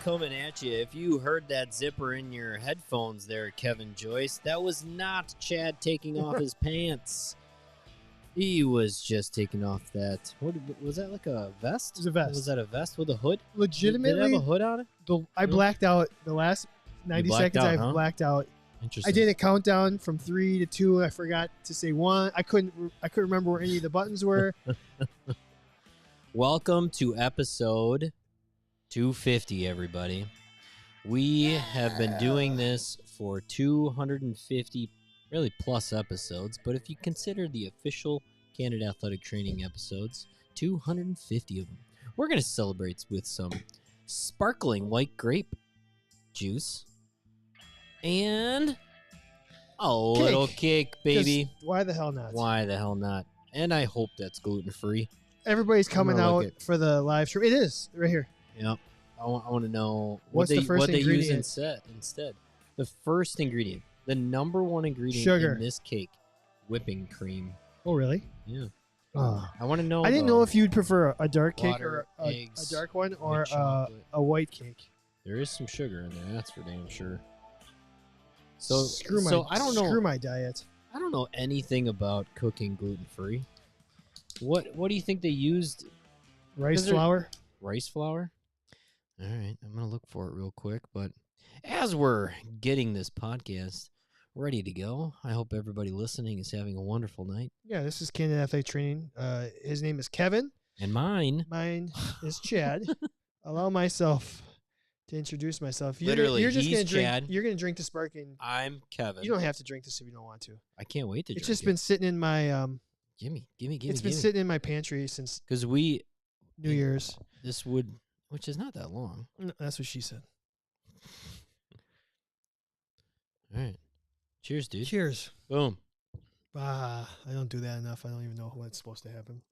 coming at you. If you heard that zipper in your headphones there, Kevin Joyce, that was not Chad taking off his pants. He was just taking off that. What was that, like a vest? It was a vest. Was that a vest with a hood? Legitimately, Did it have a hood on it? I blacked out the last 90 seconds. I blacked out. Interesting. I did a countdown from 3 to 2. I forgot to say 1. I couldn't remember where any of the buttons were. Welcome to episode 250, everybody. We have been doing this for 250 really plus episodes, but if you consider the official Candid Athletic Training episodes, 250 of them. We're going to celebrate with some sparkling white grape juice and a little cake, baby. Why the hell not? Why the hell not? And I hope that's gluten-free. Everybody's coming out for the live stream. It is right here. Yep. I want to know what they use instead. The first ingredient, the number one ingredient Sugar. in this cake, whipping cream. Oh, really? Yeah. Oh. I want to know. I didn't know if you'd prefer a dark cake water, or eggs, a dark one or chocolate. a white cake. There is some sugar in there. That's for damn sure. So I don't know. Screw my diet. I don't know anything about cooking gluten-free. What do you think they used? Rice flour. Rice flour? All right, I'm going to look for it real quick. But as we're getting this podcast ready to go, I hope everybody listening is having a wonderful night. Yeah, this is Candid Athletic Training. His name is Kevin. And mine is Chad. Allow myself to introduce myself. Literally, you're just he's gonna drink. Chad. You're going to drink the sparkling. I'm Kevin. You don't have to drink this if you don't want to. I can't wait to drink it. It's just been sitting in my... Gimme. It's been sitting in my pantry since... Because New Year's. This would... Which is not that long. No, that's what she said. All right. Cheers, dude. Cheers. Boom. I don't do that enough. I don't even know what's supposed to happen.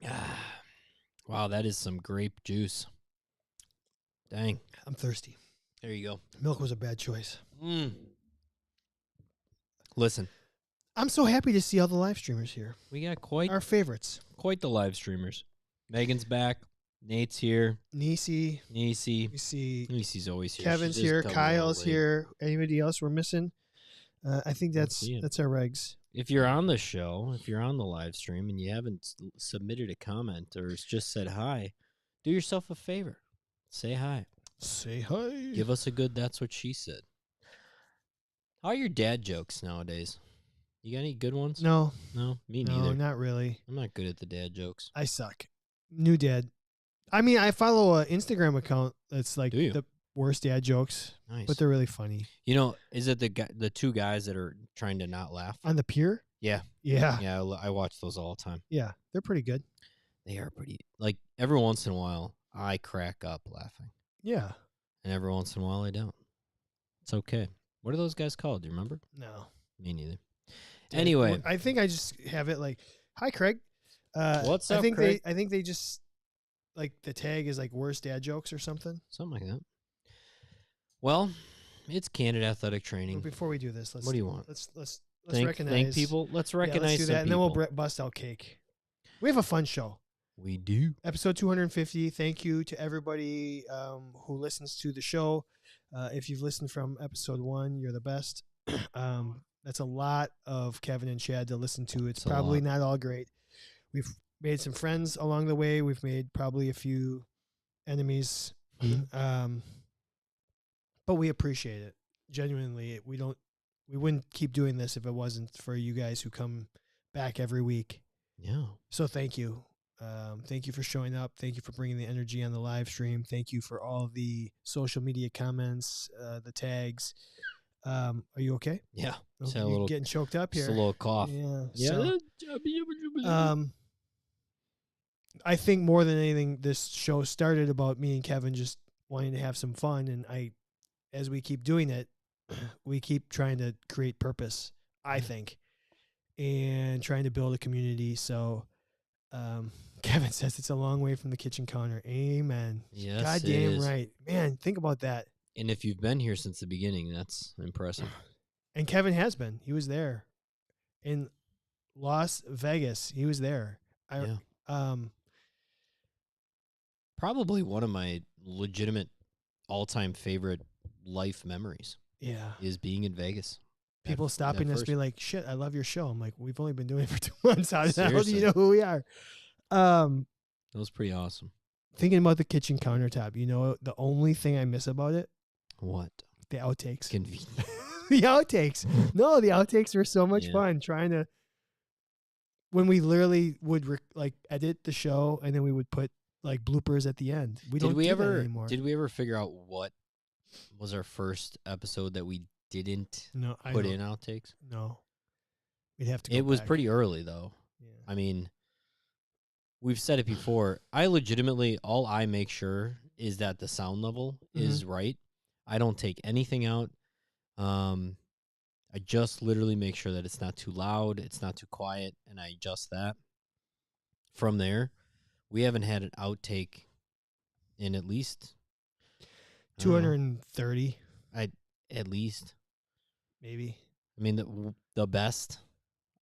Wow, that is some grape juice. Dang. I'm thirsty. There you go. Milk was a bad choice. Listen. I'm so happy to see all the live streamers here. We got quite our favorites. Quite the live streamers. Megan's back. Nate's here. Niecy. We see. Niecy's always here. Kevin's here. Kyle's here. Anybody else we're missing? I think that's our regs. If you're on the show, if you're on the live stream and you haven't submitted a comment or just said hi, do yourself a favor. Say hi. Say hi. Give us a good that's what she said. How are your dad jokes nowadays? You got any good ones? No. No? Me neither. No, not really. I'm not good at the dad jokes. I suck. New dad. I mean, I follow an Instagram account that's like the worst dad jokes. Nice. But they're really funny. You know, is it the two guys that are trying to not laugh? On the pier? Yeah. Yeah. Yeah, I watch those all the time. Yeah, they're pretty good. They are pretty. Like, every once in a while, I crack up laughing. Yeah. And every once in a while, I don't. It's okay. What are those guys called? Do you remember? No. Me neither. Anyway. I think I just have it like, hi, Craig. What's up, Craig? I think they just, like, the tag is like worst dad jokes or something. Something like that. Well, it's Candid Athletic Training. But before we do this, what do you want? Let's thank people. Let's recognize let's do that, some and then we'll bust out cake. We have a fun show. We do. Episode 250. Thank you to everybody who listens to the show. If you've listened from episode 1, you're the best. That's a lot of Kevin and Chad to listen to. It's probably not all great. We've made some friends along the way. We've made probably a few enemies. But we appreciate it. Genuinely, we wouldn't keep doing this if it wasn't for you guys who come back every week. Yeah. So thank you. Thank you for showing up. Thank you for bringing the energy on the live stream. Thank you for all the social media comments, the tags. Are you okay? Yeah. You're getting choked up here. Just a little cough. Yeah. I think more than anything, this show started about me and Kevin just wanting to have some fun, and as we keep doing it, we keep trying to create purpose, I think, and trying to build a community. So, Kevin says it's a long way from the kitchen counter. Amen. Yes, goddamn right, man. Think about that. And if you've been here since the beginning, that's impressive. And Kevin has been. He was there in Las Vegas. He was there. Probably one of my legitimate Yeah. favorite life memories Yeah. is being in Vegas. People That stopping us first- be like, shit, I love your show. I'm like, we've only been doing it for 2 months. How the hell do Seriously. you know who we are? That was pretty awesome. Thinking about the kitchen countertop, the only thing I miss about it, What? the outtakes. Convenient. The outtakes. No, the outtakes were so much Yeah. fun trying to, when we literally would edit the show and then we would put like bloopers at the end. We don't do that anymore. Did we ever figure out what was our first episode that we didn't No, I put don't. in outtakes? No. We'd have to go It was back. pretty early though. Yeah. I mean, we've said it before. I legitimately, all I make sure is that the sound level is right. I don't take anything out. I just literally make sure that it's not too loud, it's not too quiet, and I adjust that. From there, we haven't had an outtake in at least 230, at least. maybe. I mean, the best,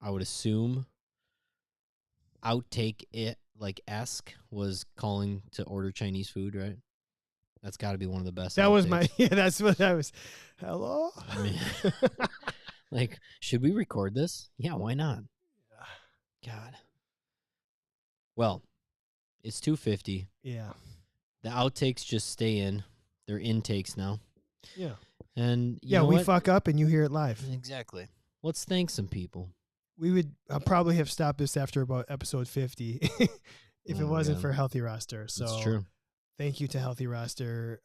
I would assume, outtake it like esque was calling to order Chinese food, right? That's got to be one of the best. That was my, outtakes. yeah, that's what I was. Hello? I mean, like, should we record this? Yeah, why not? God. Well, it's 2:50. Yeah. The outtakes just stay in. They're intakes now. Yeah. And Yeah, we fuck up and you hear it live. Exactly. Let's thank some people. We would probably have stopped this after about episode 50 if it wasn't for Healthy Roster. So That's true. Thank you to Healthy Roster.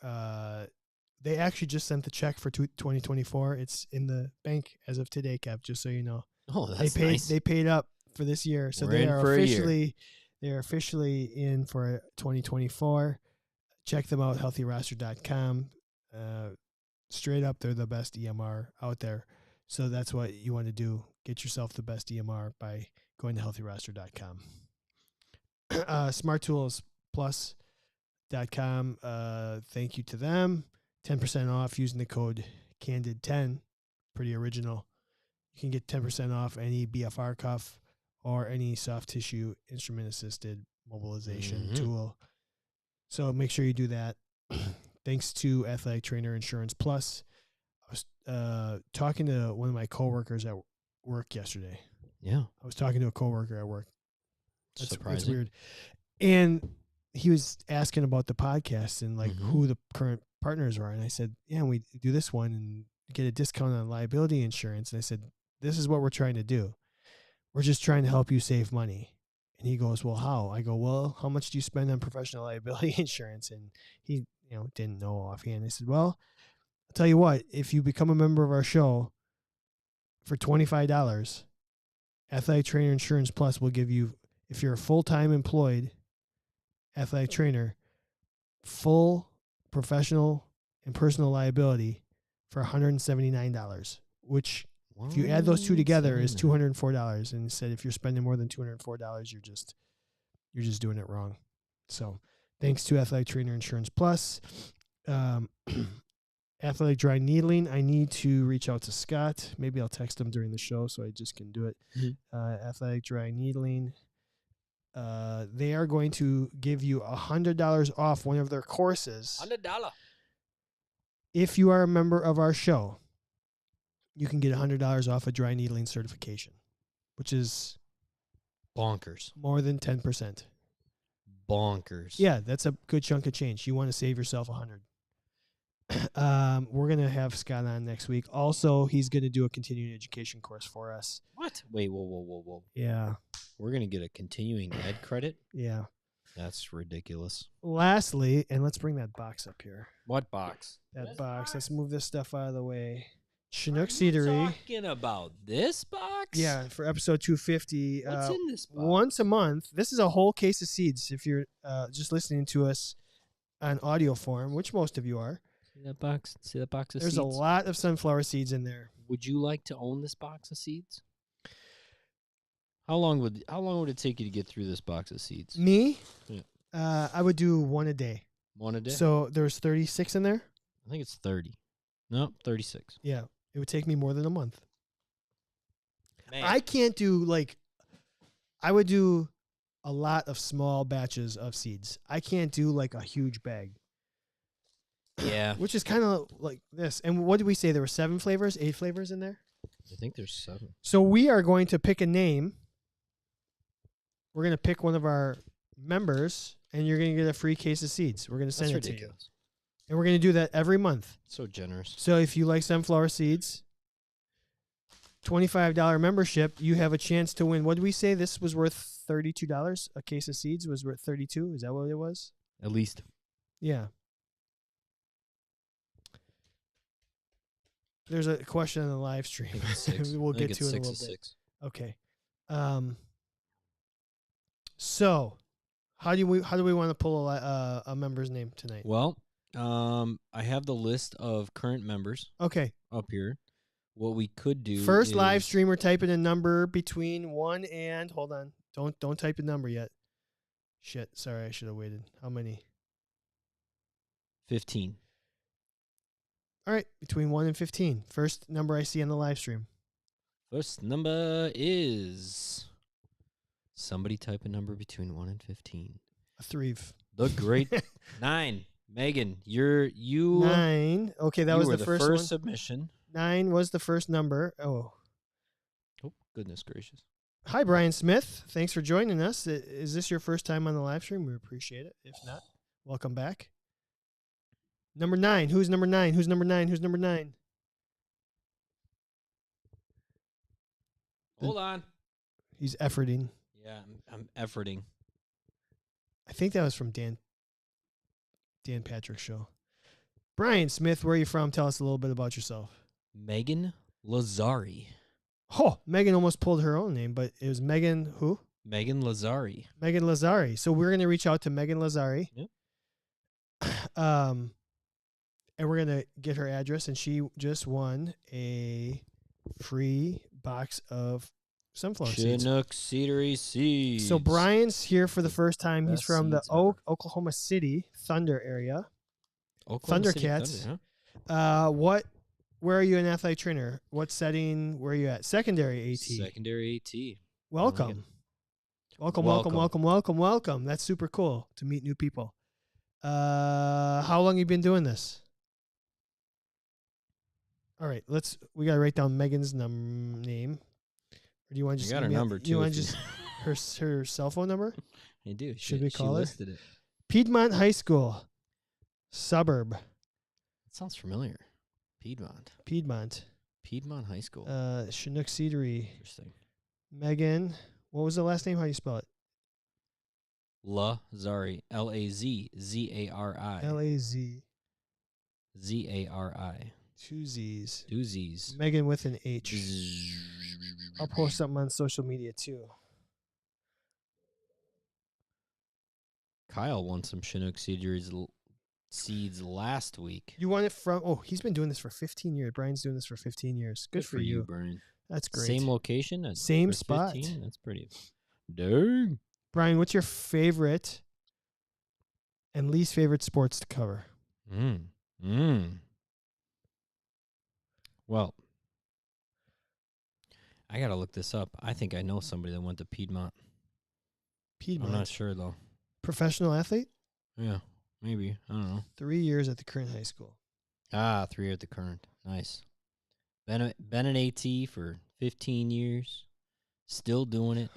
They actually just sent the check for 2024. It's in the bank as of today, Kev, just so you know. Oh, that's nice. They paid up for this year. So they are officially in for 2024. Check them out, healthyroster.com. Straight up, they're the best EMR out there. So that's what you want to do. Get yourself the best EMR by going to healthyroster.com. SmartToolsPlus.com. Thank you to them. 10% off using the code CANDID10. Pretty original. You can get 10% off any BFR cuff or any soft tissue instrument assisted mobilization tool. So make sure you do that. Thanks to Athletic Trainer Insurance Plus. I was talking to one of my coworkers at work yesterday. Yeah. I was talking to a coworker at work. That's weird. And he was asking about the podcast and like who the current partners are. And I said, yeah, we do this one and get a discount on liability insurance. And I said, this is what we're trying to do. We're just trying to help you save money. And he goes, well, how? I go, well, how much do you spend on professional liability insurance? And he, didn't know offhand. I said, well, I'll tell you what, if you become a member of our show for $25, Athletic Trainer Insurance Plus will give you, if you're a full-time employed athletic trainer, full professional and personal liability for $179, which if you add those two together is $204. And said if you're spending more than $204, you're just doing it wrong. So thanks to Athletic Trainer Insurance Plus. Athletic Dry Needling, I need to reach out to Scott. Maybe I'll text him during the show so I just can do it. Athletic Dry Needling. They are going to give you $100 off one of their courses. $100. If you are a member of our show, you can get $100 off a dry needling certification, which is bonkers. More than 10%. Bonkers. Yeah, that's a good chunk of change. You want to save yourself $100. We're gonna have Scott on next week. Also, he's gonna do a continuing education course for us. What? Wait, whoa. Yeah. We're gonna get a continuing ed credit? Yeah. That's ridiculous. Lastly, and let's bring that box up here. What box? That box. Let's move this stuff out of the way. Chinook Seedery. Talking about this box? Yeah, for episode 250. What's in this box? Once a month. This is a whole case of seeds. If you're just listening to us on audio form, which most of you are. See that box? See that box of There's seeds? a lot of sunflower seeds in there. Would you like to own this box of seeds? How long would it take you to get through this box of seeds? Me? Yeah. I would do one a day. One a day? So there's 36 in there? I think it's 30. No, 36. Yeah. It would take me more than a month. Man. I can't do I would do a lot of small batches of seeds. I can't do like a huge bag. Yeah. Which is kind of like this. And what did we say? There were 7 flavors, 8 flavors in there? I think there's 7. So we are going to pick a name. We're going to pick one of our members, and you're going to get a free case of seeds. We're going to send That's it to you. ridiculous. And we're going to do that every month. So generous. So if you like sunflower seeds, $25 membership, you have a chance to win. What did we say? This was worth $32? A case of seeds was worth $32? Is that what it was? At least. Yeah. There's a question on the live stream. I think it's 6. We'll I think get to it's it in a 6 little bit. 6. Okay. So, how do we want to pull a member's name tonight? Well, I have the list of current members Okay. up here. What we could do First live is streamer, type in a number between 1 and hold on. Don't type a number yet. Shit. Sorry, I should have waited. How many? 15. All right, between 1 and 15. First number I see on the live stream. First number is somebody type a number between 1 and 15. A 3. The great 9. Megan, you 9. Okay, that you was were the first one. submission. 9 was the first number. Oh, Goodness gracious. hi, Brian Smith. Thanks for joining us. Is this your first time on the live stream? We appreciate it. If not, welcome back. Number 9. Who's number 9? Who's number 9? Who's number 9? Hold on. He's efforting. Yeah, I'm efforting. I think that was from Dan Patrick's show. Brian Smith, where are you from? Tell us a little bit about yourself. Megan Lazari. Oh, Megan almost pulled her own name, but it was Megan who? Megan Lazari. Megan Lazari. So we're going to reach out to Megan Lazari. Yep. And we're going to get her address, and she just won a free box of sunflower seeds. Chinook Seedery Seeds. So Brian's here for the first time. He's Best from the seeds ever. Oklahoma City Thunder area. Oklahoma City Thundercats. Thunder, Where are you an athletic trainer? What setting? Where are you at? Secondary huh? AT. Secondary AT. Welcome. Welcome. That's super cool to meet new people. How long you been doing this? All right, we gotta write down Megan's name. Or do you want to just got her email- number, Do you too, want if to just her cell phone number? I do. Should we call her? She listed it. Piedmont High School, suburb. That sounds familiar. Piedmont High School. Chinook Seedery. Interesting. Megan, what was the last name? How do you spell it? Lazari. Lazari. Lazari. Zari. 2 Z's. 2 Z's. Megan with an H. I'll post something on social media too. Kyle won some Chinook seeds last week. You won it from? Oh, he's been doing this for 15 years. Brian's doing this for 15 years. Good for you, Brian. That's great. Same location. Same for spot. 15? That's pretty. Dang. Brian, what's your favorite and least favorite sports to cover? Well, I got to look this up. I think I know somebody that went to Piedmont. Piedmont. I'm not sure, though. Professional athlete? Yeah, maybe. I don't know. 3 years at the current high school. 3 at the current. Nice. Been an AT for 15 years. Still doing it.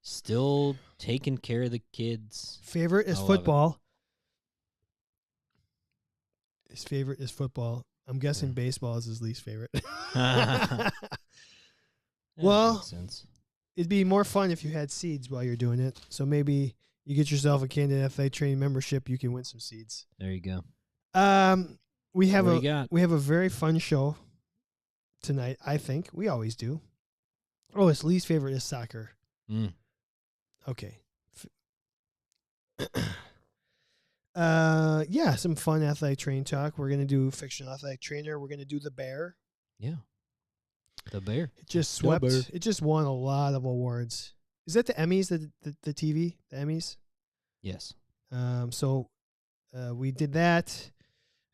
Still taking care of the kids. Favorite is I love football. His favorite is football. I'm guessing Yeah. baseball is his least favorite. Yeah, Well, makes sense. It'd be more fun if you had seeds while you're doing it. So maybe you get yourself a Candid Athletic Training membership. You can win some seeds. There you go. We have What do you got? we have a very fun show tonight. I think we always do. Oh, his least favorite is soccer. Okay. Yeah, some fun athletic training talk. We're gonna do fictional athletic trainer. We're gonna do the bear. Yeah. The bear. It just The swept. bear. It just won a lot of awards. Is that the Emmys? The TV? The Emmys? Yes. So we did that.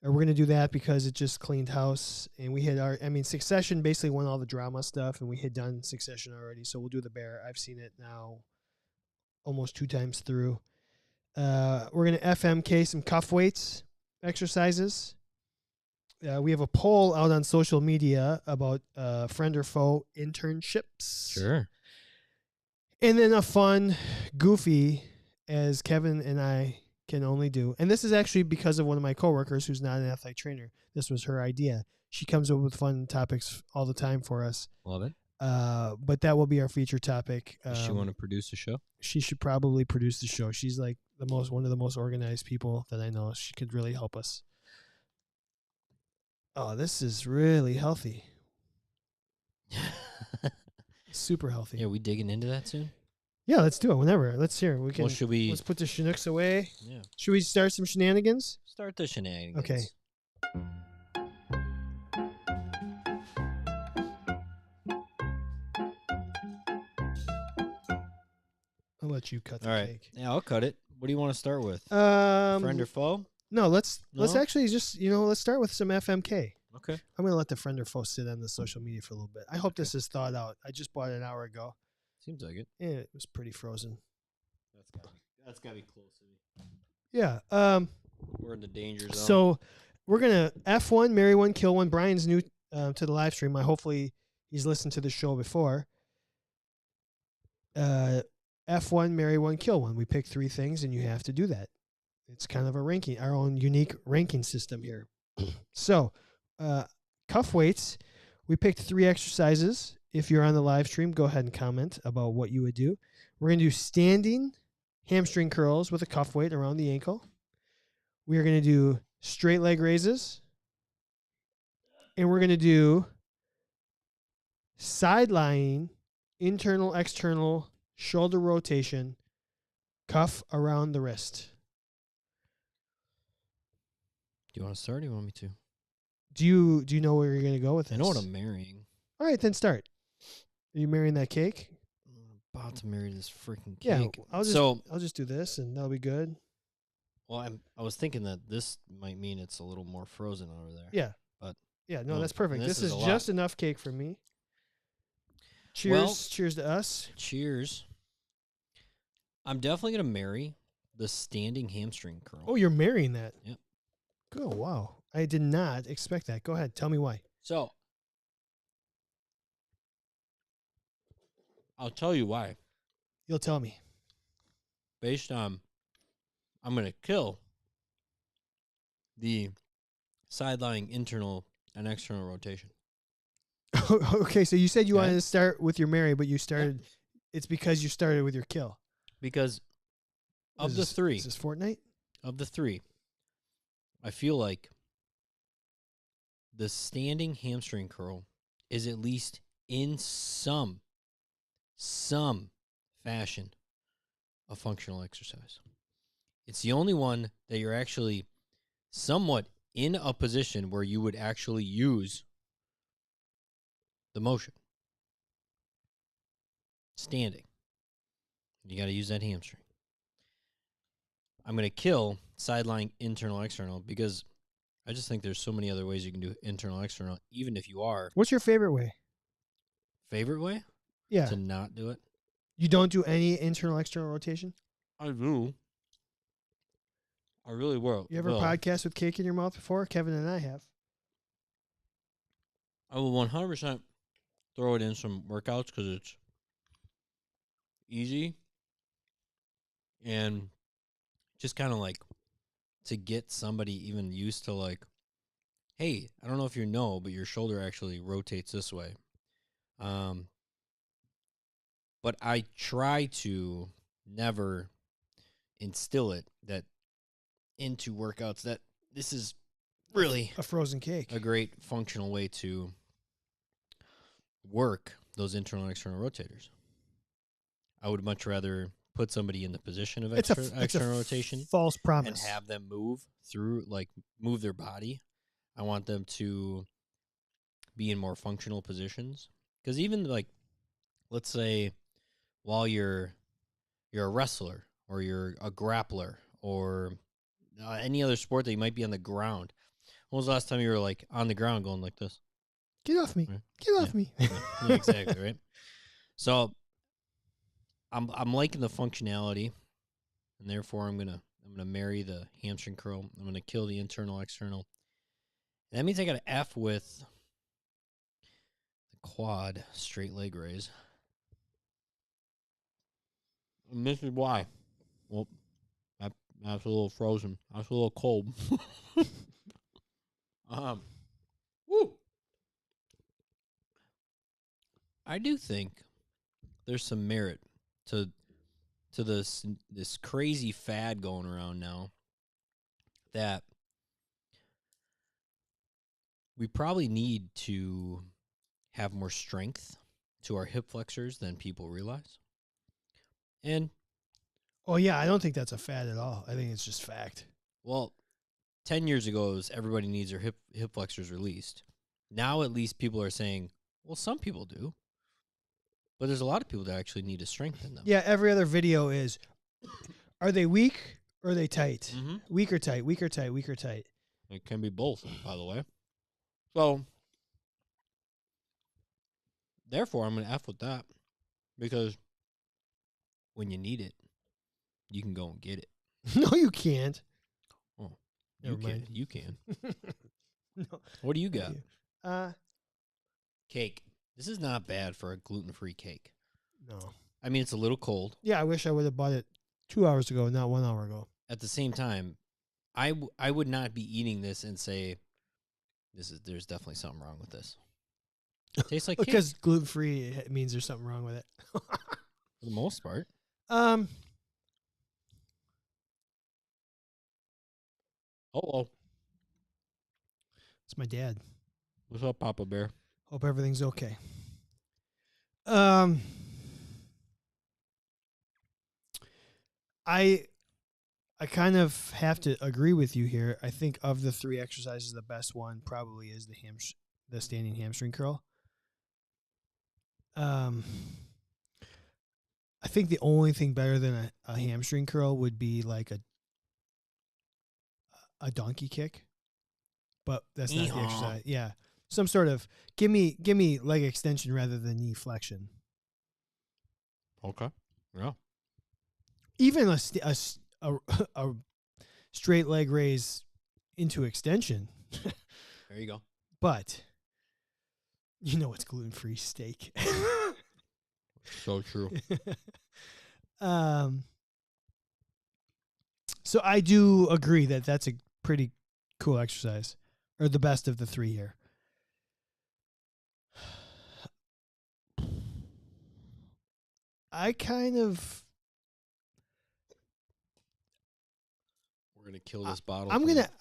Or we're gonna do that because it just cleaned house, and we had Succession basically won all the drama stuff, and we had done Succession already. So we'll do the bear. I've seen it now almost 2 times through. We're gonna FMK some cuff weights. exercises. We have a poll out on social media about friend or foe internships. Sure. And then a fun, goofy, as Kevin and I can only do. And this is actually because of one of my coworkers who's not an athletic trainer. This was her idea. She comes up with fun topics all the time for us. Love it. But that will be our feature topic. Does she want to produce a show? She should probably produce the show. She's like one of the most organized people that I know. She could really help us. Oh, this is really healthy. Super healthy. Yeah, we digging into that soon? Yeah, let's do it whenever. Let's hear. We can. Well, should we? Let's put the Chinooks away. Yeah. Should we start some shenanigans? Start the shenanigans. Okay. I'll let you cut the All right. cake. Yeah, I'll cut it. What do you want to start with? Friend or foe? No, let's No? actually just let's start with some FMK. Okay. I'm gonna let the friend or foe sit on the social media for a little bit. I hope this is thought out. I just bought it an hour ago. Seems like it. Yeah, it was pretty frozen. That's gotta be close to me. Yeah. We're in the danger zone. So we're gonna F1, marry one, kill one. Brian's new to the live stream. Hopefully he's listened to the show before. F1, marry one, kill one. We pick 3 things, and you have to do that. It's kind of a ranking, our own unique ranking system here. So, cuff weights. We picked 3 exercises. If you're on the live stream, go ahead and comment about what you would do. We're going to do standing hamstring curls with a cuff weight around the ankle. We are going to do straight leg raises. And we're going to do side lying, internal, external, shoulder rotation, cuff around the wrist. Do you want to start or do you want me to? Do you know where you're going to go with this? I know what I'm marrying. All right, then start. Are you marrying that cake? I'm about to marry this freaking Yeah, cake. I'll just do this, and that'll be good. Well, I was thinking that this might mean it's a little more frozen over there. Yeah. But yeah, no, no, that's perfect. this This is is a just lot. enough cake for me. Cheers. Well- Cheers to us. Cheers. I'm definitely gonna marry the standing hamstring curl. Oh, you're marrying that? Yep. Oh, wow. I did not expect that. Go ahead. Tell me why. So I'll tell you why. You'll tell me. Based on, I'm gonna kill the side-lying internal and external rotation. Okay, so you said you Okay. wanted to start with your marry, but you started. It's because you started with your kill. Because of the Is 3, this Fortnite? I feel like the standing hamstring curl is at least in some fashion a functional exercise. It's the only one that you're actually somewhat in a position where you would actually use the motion. Standing. You got to use that hamstring. I'm going to kill side-lying internal, external because I just think there's so many other ways you can do internal, external, even if you are. What's your favorite way? Favorite way? Yeah. To not do it? You don't do any internal, external rotation? I do. I really will. You ever podcast with cake in your mouth before? Kevin and I have. I will 100% throw it in some workouts because it's easy and just kind of like to get somebody even used to like, hey, I don't know if you know, but your shoulder actually rotates this way. But I try to never instill it that into workouts that this is really A frozen cake. a great functional way to work those internal and external rotators. I would much rather put somebody in the position of external rotation false promise. and have them move through, like move their body. I want them to be in more functional positions. Because even like, let's say while you're a wrestler or you're a grappler or any other sport that you might be on the ground. When was the last time you were like on the ground going like this? Get off me. Right. Get off me. Yeah, exactly, right? So I'm liking the functionality, and therefore I'm gonna I'm going to marry the hamstring curl. I'm going to kill the internal, external. And that means I got to F with the quad straight leg raise. And this is why. Well, that's a little frozen. That's a little cold. Woo. I do think there's some merit to this crazy fad going around now that we probably need to have more strength to our hip flexors than people realize. And Oh yeah, I don't think that's a fad at all. I think it's just fact. well, 10 years ago, it was everybody needs their hip flexors released. Now, at least people are saying, well, some people do. But there's a lot of people that actually need to strengthen them. Yeah, every other video is, are they weak or are they tight? Mm-hmm. Weak or tight, weak or tight, weak or tight. It can be both, by the way. So, therefore, I'm going to F with that. Because when you need it, you can go and get it. No, you can't. Oh, Never mind. You can. No. What do you got? Cake. This is not bad for a gluten-free cake. No. I mean, it's a little cold. Yeah, I wish I would have bought it 2 hours ago, not 1 hour ago. At the same time, I would not be eating this and say, there's definitely something wrong with this. It tastes like cake. Because gluten-free means there's something wrong with it. For the most part. Oh, It's my dad. what's up, Papa Bear? Hope everything's okay. I kind of have to agree with you here. I think of the 3 exercises, the best one probably is the standing hamstring curl. I think the only thing better than a hamstring curl would be like a donkey kick, but that's not the exercise. Yeah, some sort of give me leg extension rather than knee flexion. Okay. Yeah. Even a straight leg raise into extension. There you go. But you know it's gluten-free steak. So true. So I do agree that that's a pretty cool exercise, or the best of the 3 here. I kind of... We're going to kill this bottle.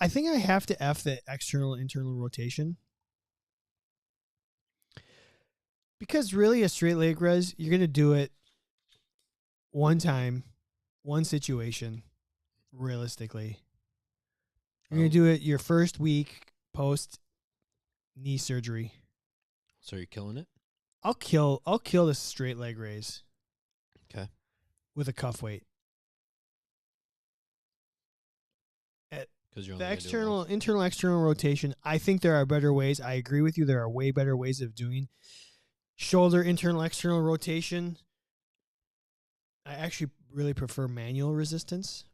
I think I have to F the external internal rotation. Because really a straight leg raise, you're going to do it one time, one situation, realistically. You're going to do it your first week post knee surgery. So you're killing it? I'll kill the straight leg raise. Okay. With a cuff weight. The internal, external rotation, I think there are better ways. I agree with you. There are way better ways of doing shoulder internal, external rotation. I actually really prefer manual resistance.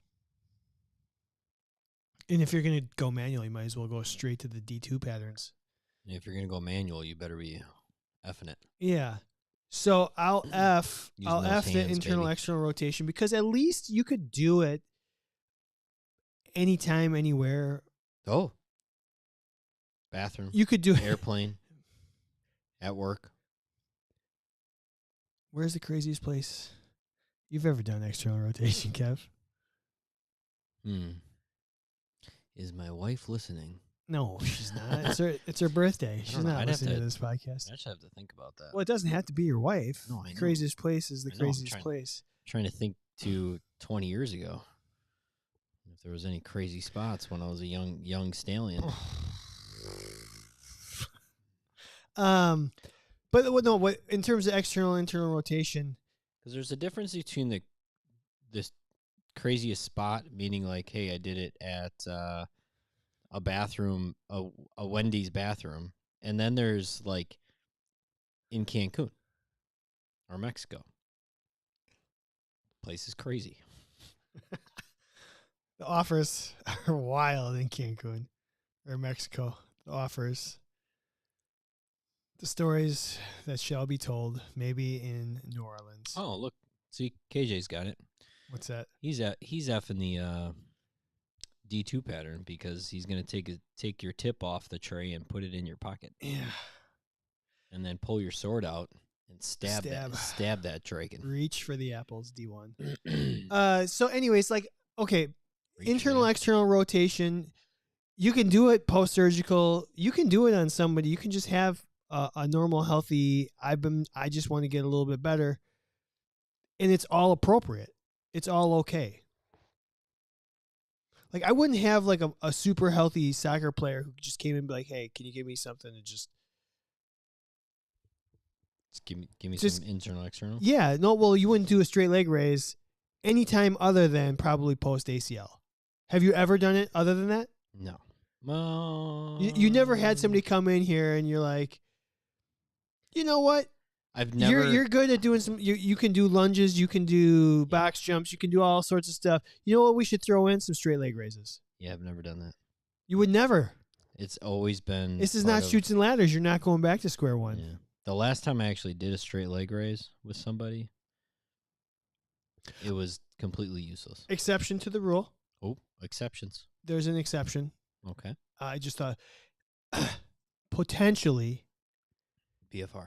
And if you're going to go manual, you might as well go straight to the D2 patterns. And if you're going to go manual, you better be effing it. Yeah. So I'll F the internal, baby. External rotation because at least you could do it anytime, anywhere. Oh. Bathroom. You could do airplane. At work. Where's the craziest place you've ever done external rotation, Kev? Is my wife listening? No, she's not. It's her birthday. She's not listening to this podcast. I just have to think about that. Well, it doesn't have to be your wife. No, I know. Craziest place is the craziest place. I'm trying to think to 20 years ago. If there was any crazy spots when I was a young stallion. But no, what in terms of external internal rotation? Because there's a difference between this craziest spot, meaning like, hey, I did it at a bathroom, a Wendy's bathroom, and then there's like in Cancun or Mexico. Place is crazy. The offers are wild in Cancun or Mexico. The offers. The stories that shall be told, maybe in New Orleans. Oh, look. See, KJ's got it. What's that? He's effing the D2 pattern because he's going to take your tip off the tray and put it in your pocket. Yeah. And then pull your sword out and stab that dragon. Reach for the apples, D1. So anyways, like, okay, internal, external rotation, you can do it post-surgical. You can do it on somebody. You can just have a normal, healthy, I just want to get a little bit better. And it's all appropriate. It's all okay. Like, I wouldn't have like a super healthy soccer player who just came in and be like, hey, can you give me something to just give me some internal, external? Yeah. No, well, you wouldn't do a straight leg raise anytime other than probably post ACL. Have you ever done it other than that? No. You never had somebody come in here and you're like, you know what? I've never. You're good at doing some. You can do lunges. You can do box jumps. You can do all sorts of stuff. You know what? We should throw in some straight leg raises. Yeah, I've never done that. You would never. It's always been. This is not chutes and ladders. You're not going back to square one. Yeah. The last time I actually did a straight leg raise with somebody, it was completely useless. Exception to the rule. Oh, exceptions. There's an exception. Okay. I just thought potentially BFR.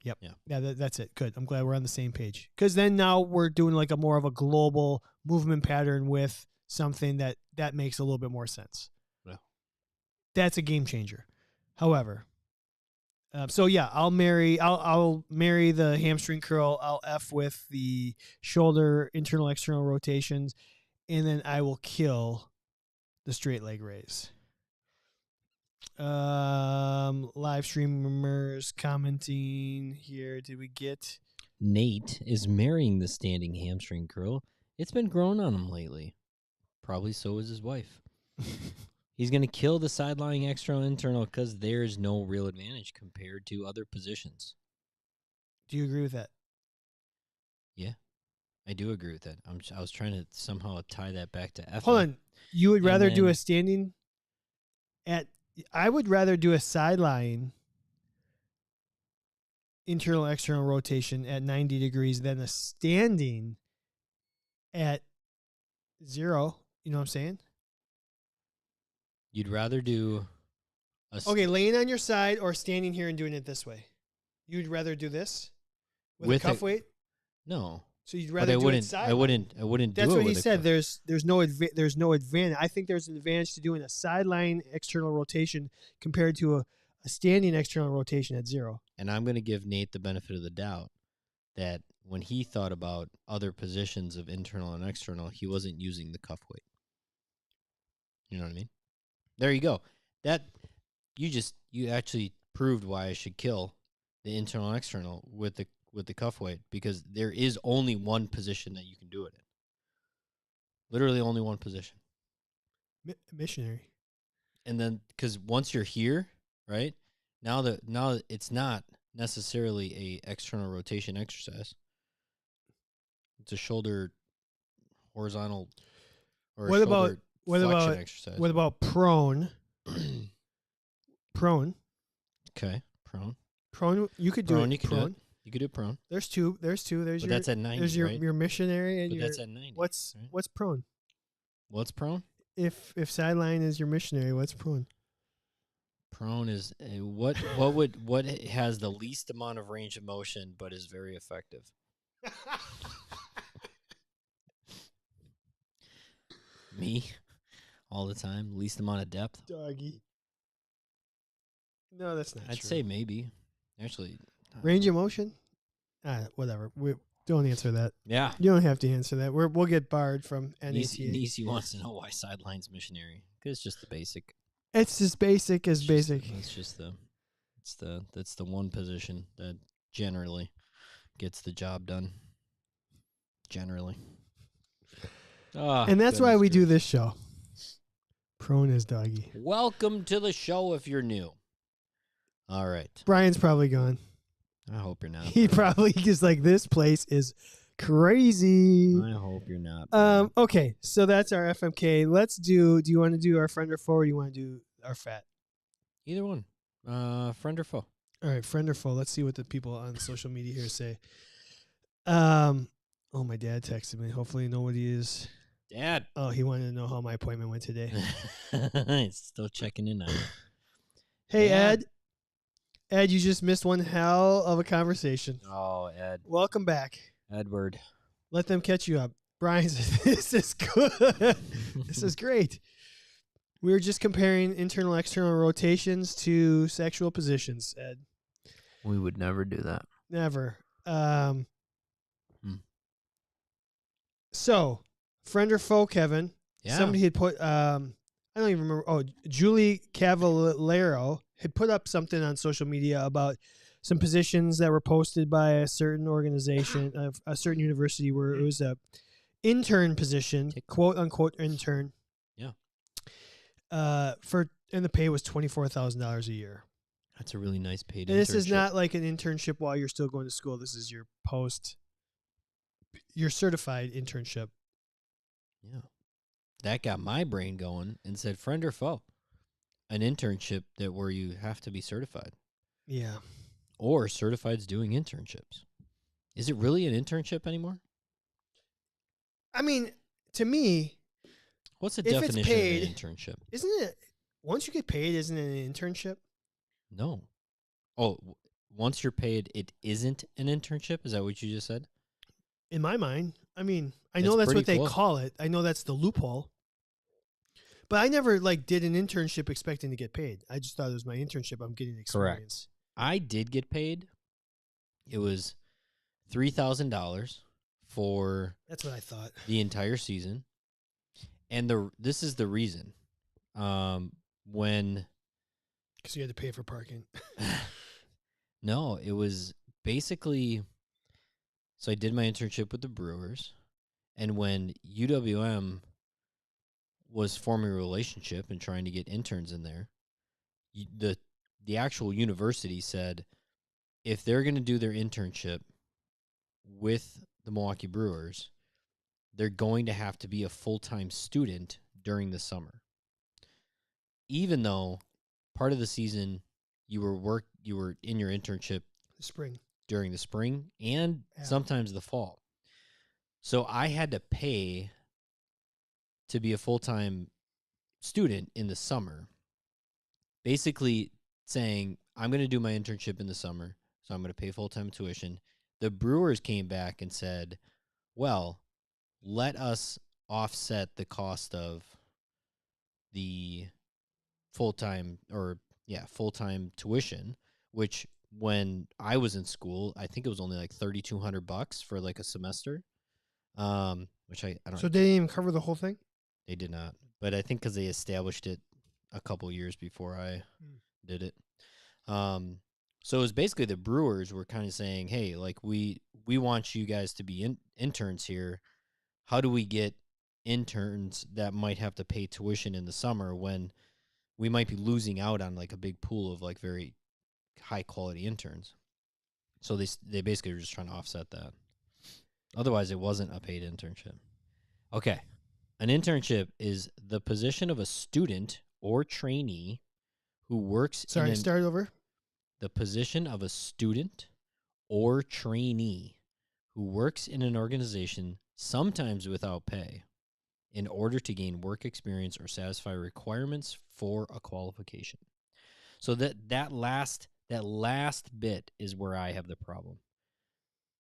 Yep. Yeah. That's it. Good. I'm glad we're on the same page. Because then now we're doing like a more of a global movement pattern with something that makes a little bit more sense. Yeah. That's a game changer. However, so yeah, I'll marry the hamstring curl. I'll F with the shoulder internal external rotations, and then I will kill the straight leg raise. Live streamers commenting here. Did we get Nate is marrying the standing hamstring curl. It's been growing on him lately. Probably so is his wife. He's going to kill the side lying external internal because there's no real advantage compared to other positions. Do you agree with that? Yeah, I do agree with that. I was trying to somehow tie that back to F. Hold on. You would rather do a standing I would rather do a sideline internal external rotation at 90 degrees than a standing at 0. You know what I'm saying? You'd rather do okay, laying on your side or standing here and doing it this way. You'd rather do this with a cuff weight? No. So you'd rather do it sideline. I wouldn't That's do it what he with said. There's no advantage. I think there's an advantage to doing a sideline external rotation compared to a standing external rotation at 0. And I'm going to give Nate the benefit of the doubt that when he thought about other positions of internal and external, he wasn't using the cuff weight. You know what I mean? There you go. That you actually proved why I should kill the internal and external with the cuff weight, because there is only one position that you can do it in. Literally only one position. Missionary. And then because once you're here, right? Now it's not necessarily a external rotation exercise. It's a shoulder horizontal or what about flexion exercise. What about prone? Prone. Okay, prone. Prone. You could do prone, it. You could prone. do it. You could do prone. There's two. But that's at 90. There's your missionary and but that's at 90. What's prone? What's prone? If sideline is your missionary, what's prone? Prone is what has the least amount of range of motion but is very effective. Me, all the time, least amount of depth. Doggy. No, that's not I'd true. say maybe. Actually, range of motion? Whatever. We don't answer that. Yeah. You don't have to answer that. We'll get barred from NATA. Nisi wants to know why sideline's missionary. Because it's just the basic. It's just basic as basic. It's just that's the one position that generally gets the job done. Generally. And that's why we do this show. Prone is doggy. Welcome to the show if you're new. All right. Brian's probably gone. I hope you're not. He probably is like, this place is crazy. I hope you're not. Brian. Okay, so that's our FMK. Let's do. Do you want to do our friend or foe, or do you want to do our fat? Either one. Friend or foe? All right, friend or foe. Let's see what the people on social media here say. Oh, my dad texted me. Hopefully, nobody is. Dad. Oh, he wanted to know how my appointment went today. He's still checking in on it. Hey, Dad. Ed, you just missed one hell of a conversation. Oh, Ed. Welcome back. Edward. Let them catch you up. Brian says, this is good. This is great. We were just comparing internal external rotations to sexual positions, Ed. We would never do that. Never. So, friend or foe, Kevin? Yeah. Somebody had put, I don't even remember. Oh, Julie Cavallero had put up something on social media about some positions that were posted by a certain organization, a certain university, where it was a intern position, quote unquote intern. Yeah. And the pay was $24,000 a year. That's a really nice paid. And this is not like an internship while you're still going to school. This is your certified internship. Yeah. That got my brain going and said, friend or foe? An internship where you have to be certified. Yeah. Or certified's doing internships. Is it really an internship anymore? I mean, to me, what's the if it's definition paid, of an internship? Isn't it, once you get paid, isn't it an internship? No. Oh, once you're paid, it isn't an internship? Is that what you just said? In my mind. I mean, I know that's what they call it. I know that's the loophole. But I never did an internship expecting to get paid. I just thought it was my internship. I'm getting experience. Correct. I did get paid. It was $3,000 for that's what I thought. The entire season. And this is the reason. Because you had to pay for parking. No, it was basically. So I did my internship with the Brewers, and when UWM was forming a relationship and trying to get interns in there, the actual university said if they're going to do their internship with the Milwaukee Brewers, they're going to have to be a full-time student during the summer. Even though part of the season you were in your internship during the spring and sometimes the fall. So I had to pay to be a full-time student in the summer, basically saying, I'm going to do my internship in the summer, so I'm going to pay full-time tuition. The Brewers came back and said, well, let us offset the cost of the full-time tuition, which when I was in school, I think it was only like $3,200 for like a semester. Which I don't. So they didn't even cover the whole thing? They did not, but I think because they established it a couple years before I did it. So it was basically the Brewers were kind of saying, hey, like we want you guys to be interns here. How do we get interns that might have to pay tuition in the summer when we might be losing out on like a big pool of like very high quality interns? So they basically were just trying to offset that. Otherwise, it wasn't a paid internship. Okay. An internship is the position of a student or trainee who works start over. The position of a student or trainee who works in an organization, sometimes without pay, in order to gain work experience or satisfy requirements for a qualification. So that last bit is where I have the problem.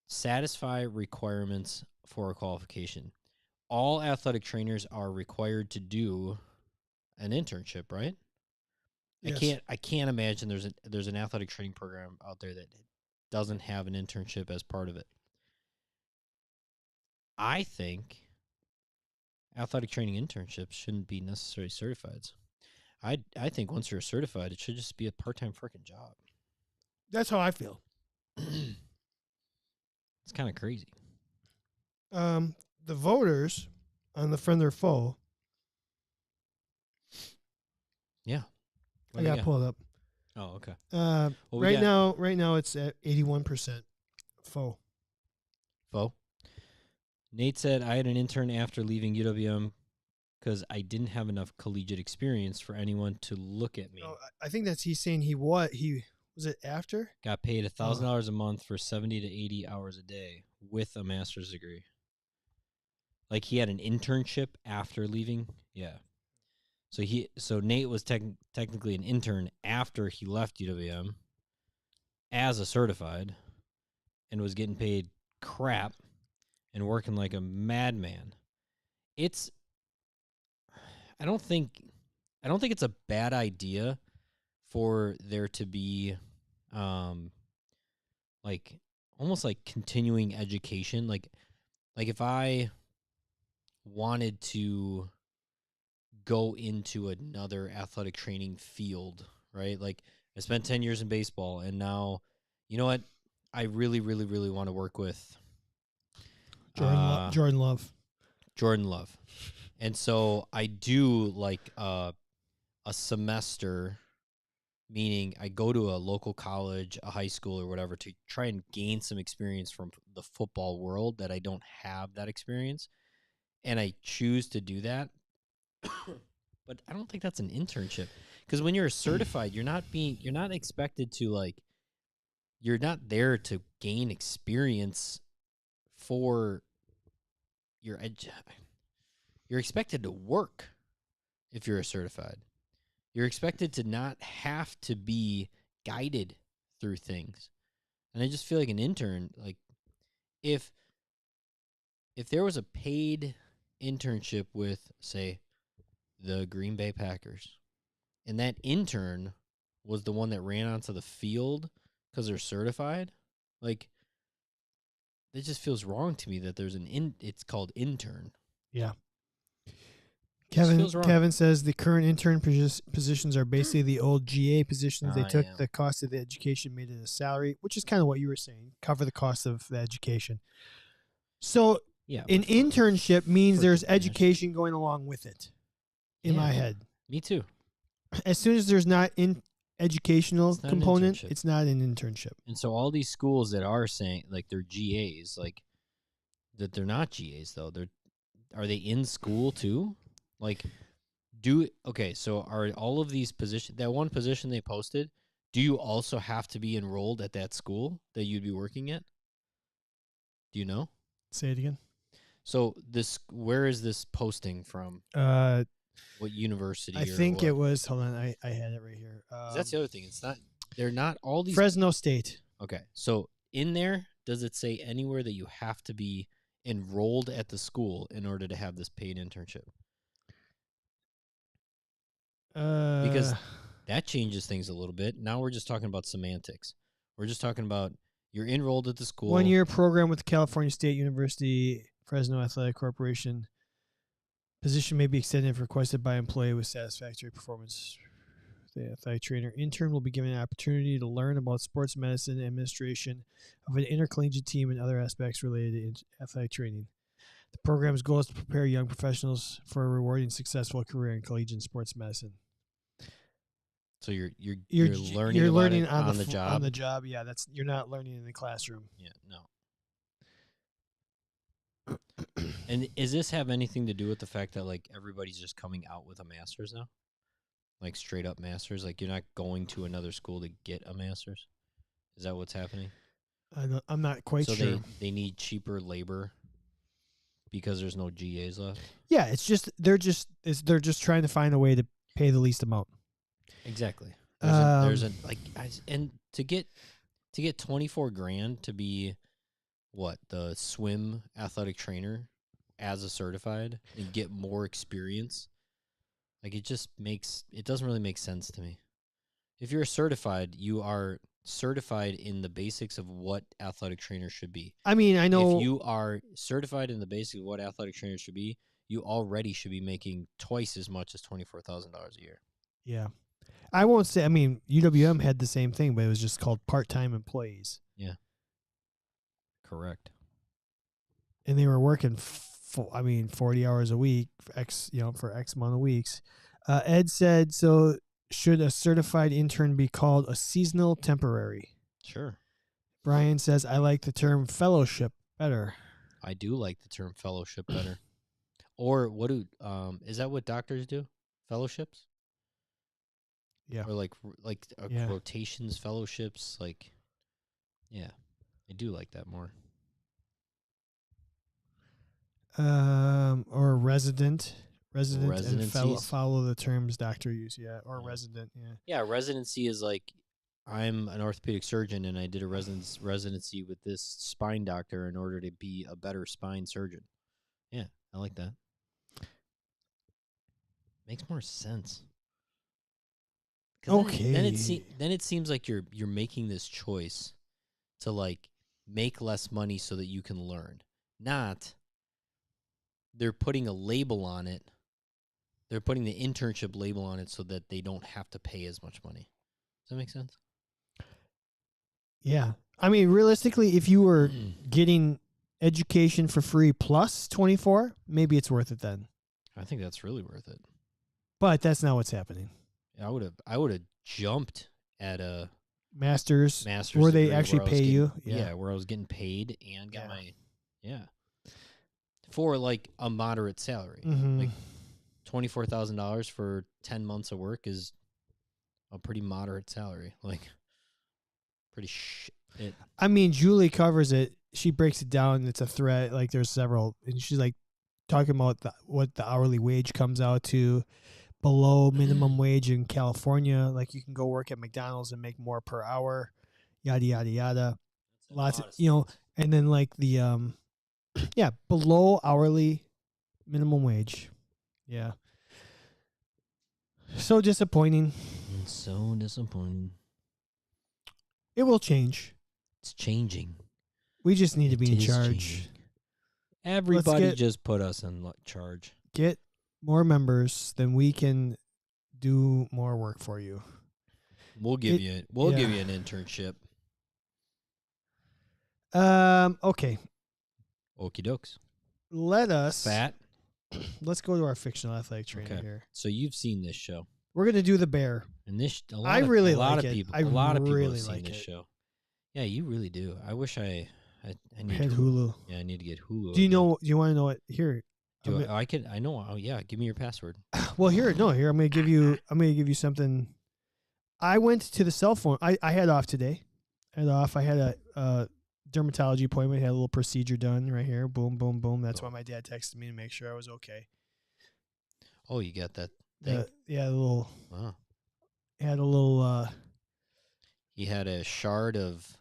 Satisfy requirements for a qualification. All athletic trainers are required to do an internship, right? Yes. I can't imagine there's an athletic training program out there that doesn't have an internship as part of it. I think athletic training internships shouldn't be necessarily certified. I think once you're certified, it should just be a part-time freaking job. That's how I feel. It's kind of crazy. The voters on the friend or foe. Yeah. I got pulled up. Oh, okay. Right now it's at 81% foe. Foe? Nate said, I had an intern after leaving UWM because I didn't have enough collegiate experience for anyone to look at me. Oh, I think that's he's saying he was it after? Got paid $1,000 a month for 70 to 80 hours a day with a master's degree. Like he had an internship after leaving. Yeah. So Nate was technically an intern after he left UWM as a certified and was getting paid crap and working like a madman. I don't think it's a bad idea for there to be like almost like continuing education. Like if I wanted to go into another athletic training field, right? Like I spent 10 years in baseball and now, you know what? I really, really, really want to work with Jordan Love. Jordan Love. And so I do like a semester, meaning I go to a local college, a high school or whatever to try and gain some experience from the football world that I don't have that experience. And I choose to do that. But I don't think that's an internship because when you're certified, you're not expected to you're not there to gain experience for you're expected to work if you're a certified. You're expected to not have to be guided through things. And I just feel like an intern, like if there was a paid internship with, say, the Green Bay Packers, and that intern was the one that ran onto the field because they're certified, like it just feels wrong to me that there's it's called intern. Yeah. Feels wrong. Kevin says the current intern positions are basically the old GA positions. They took Yeah. the cost of the education, made it a salary, which is kind of what you were saying, cover the cost of the education. So Yeah, an internship means there's gosh. education going along with it in my head. Me too. As soon as there's not an educational It's not an component, internship. it's not an internship. And so all these schools that are saying like they're GAs, like that they're not GAs though. Are they in school too? Like so are all of these positions, that one position they posted, do you also have to be enrolled at that school that you'd be working at? Do you know? Say it again. So where is this posting from? What university? I think it was. Hold on, I had it right here. That's the other thing. It's not. They're not all these. Fresno State. Okay, so in there, does it say anywhere that you have to be enrolled at the school in order to have this paid internship? Because that changes things a little bit. Now we're just talking about semantics. We're just talking about you're enrolled at the school. 1-year program with California State University, Fresno Athletic Corporation. Position may be extended if requested by employee with satisfactory performance. The athletic trainer intern will be given an opportunity to learn about sports medicine and administration of an intercollegiate team and other aspects related to athletic training. The program's goal is to prepare young professionals for a rewarding, successful career in collegiate sports medicine. So you're learning on the job. On the job, yeah. You're not learning in the classroom. Yeah, no. And does this have anything to do with the fact that like everybody's just coming out with a master's now? Like straight up masters? Like you're not going to another school to get a master's? Is that what's happening? I'm not quite sure. So they need cheaper labor because there's no GAs left? Yeah, they're just trying to find a way to pay the least amount. Exactly. There's and to get $24,000 to be the swim athletic trainer as a certified and get more experience. Like it doesn't really make sense to me. If you're certified, you are certified in the basics of what athletic trainers should be. I mean, I know if you are certified in the basics of what athletic trainers should be, you already should be making twice as much as $24,000 a year. Yeah. I won't say, I mean, UWM had the same thing, but it was just called part-time employees. Yeah. Correct. And they were working 40 hours a week, for X amount of weeks. Ed said, so should a certified intern be called a seasonal temporary? Sure. Brian says, I like the term fellowship better. I do like the term fellowship better. Or what do is that what doctors do? Fellowships? Yeah. Or like Yeah. quotations, fellowships, like yeah. I do like that more. Or resident and Residencies. follow the terms doctor use. Yeah. Or Yeah. resident. Yeah. Yeah, residency is like I'm an orthopedic surgeon and I did a residency with this spine doctor in order to be a better spine surgeon. Yeah, I like that. Makes more sense. Okay. Then it seems like you're making this choice to like make less money so that you can learn. Not they're putting a label on it. They're putting the internship label on it so that they don't have to pay as much money. Does that make sense? Yeah. I mean, realistically, if you were getting education for free plus 24, maybe it's worth it then. I think that's really worth it. But that's not what's happening. I would have jumped at a Master's master's where they degree actually where I was pay getting- you. Yeah, where I was getting paid and got Yeah. my for like a moderate salary. Mhm. Like $24,000 for 10 months of work is a pretty moderate salary. Like pretty I mean, Julie covers it. She breaks it down. It's a thread. Like there's several, and she's like talking about what the hourly wage comes out to below minimum wage in California. Like you can go work at McDonald's and make more per hour, yada yada yada. Lots of, and then like the yeah, below hourly minimum wage. Yeah. So disappointing. It's so disappointing. It will change. It's changing. We just need to be in It is charge. changing. Everybody just put us in charge. Get more members, then we can do more work for you. We'll give you an internship. Okay. Okie dokes. Let's go to our fictional athletic trainer here. So you've seen this show. We're gonna do the bear. And this a lot of people have seen this show. Yeah, you really do. I wish I need had Hulu. Yeah, I need to get Hulu. Do you want to know it? Here. I know. Oh yeah, give me your password. Well, here I'm gonna give you something. I went to the cell phone. I had off today. I had a dermatology appointment. Had a little procedure done right here. Boom, boom, boom. That's why my dad texted me to make sure I was okay. Oh, you got that thing? Yeah, a little. Wow. Had a little. He had a shark tooth.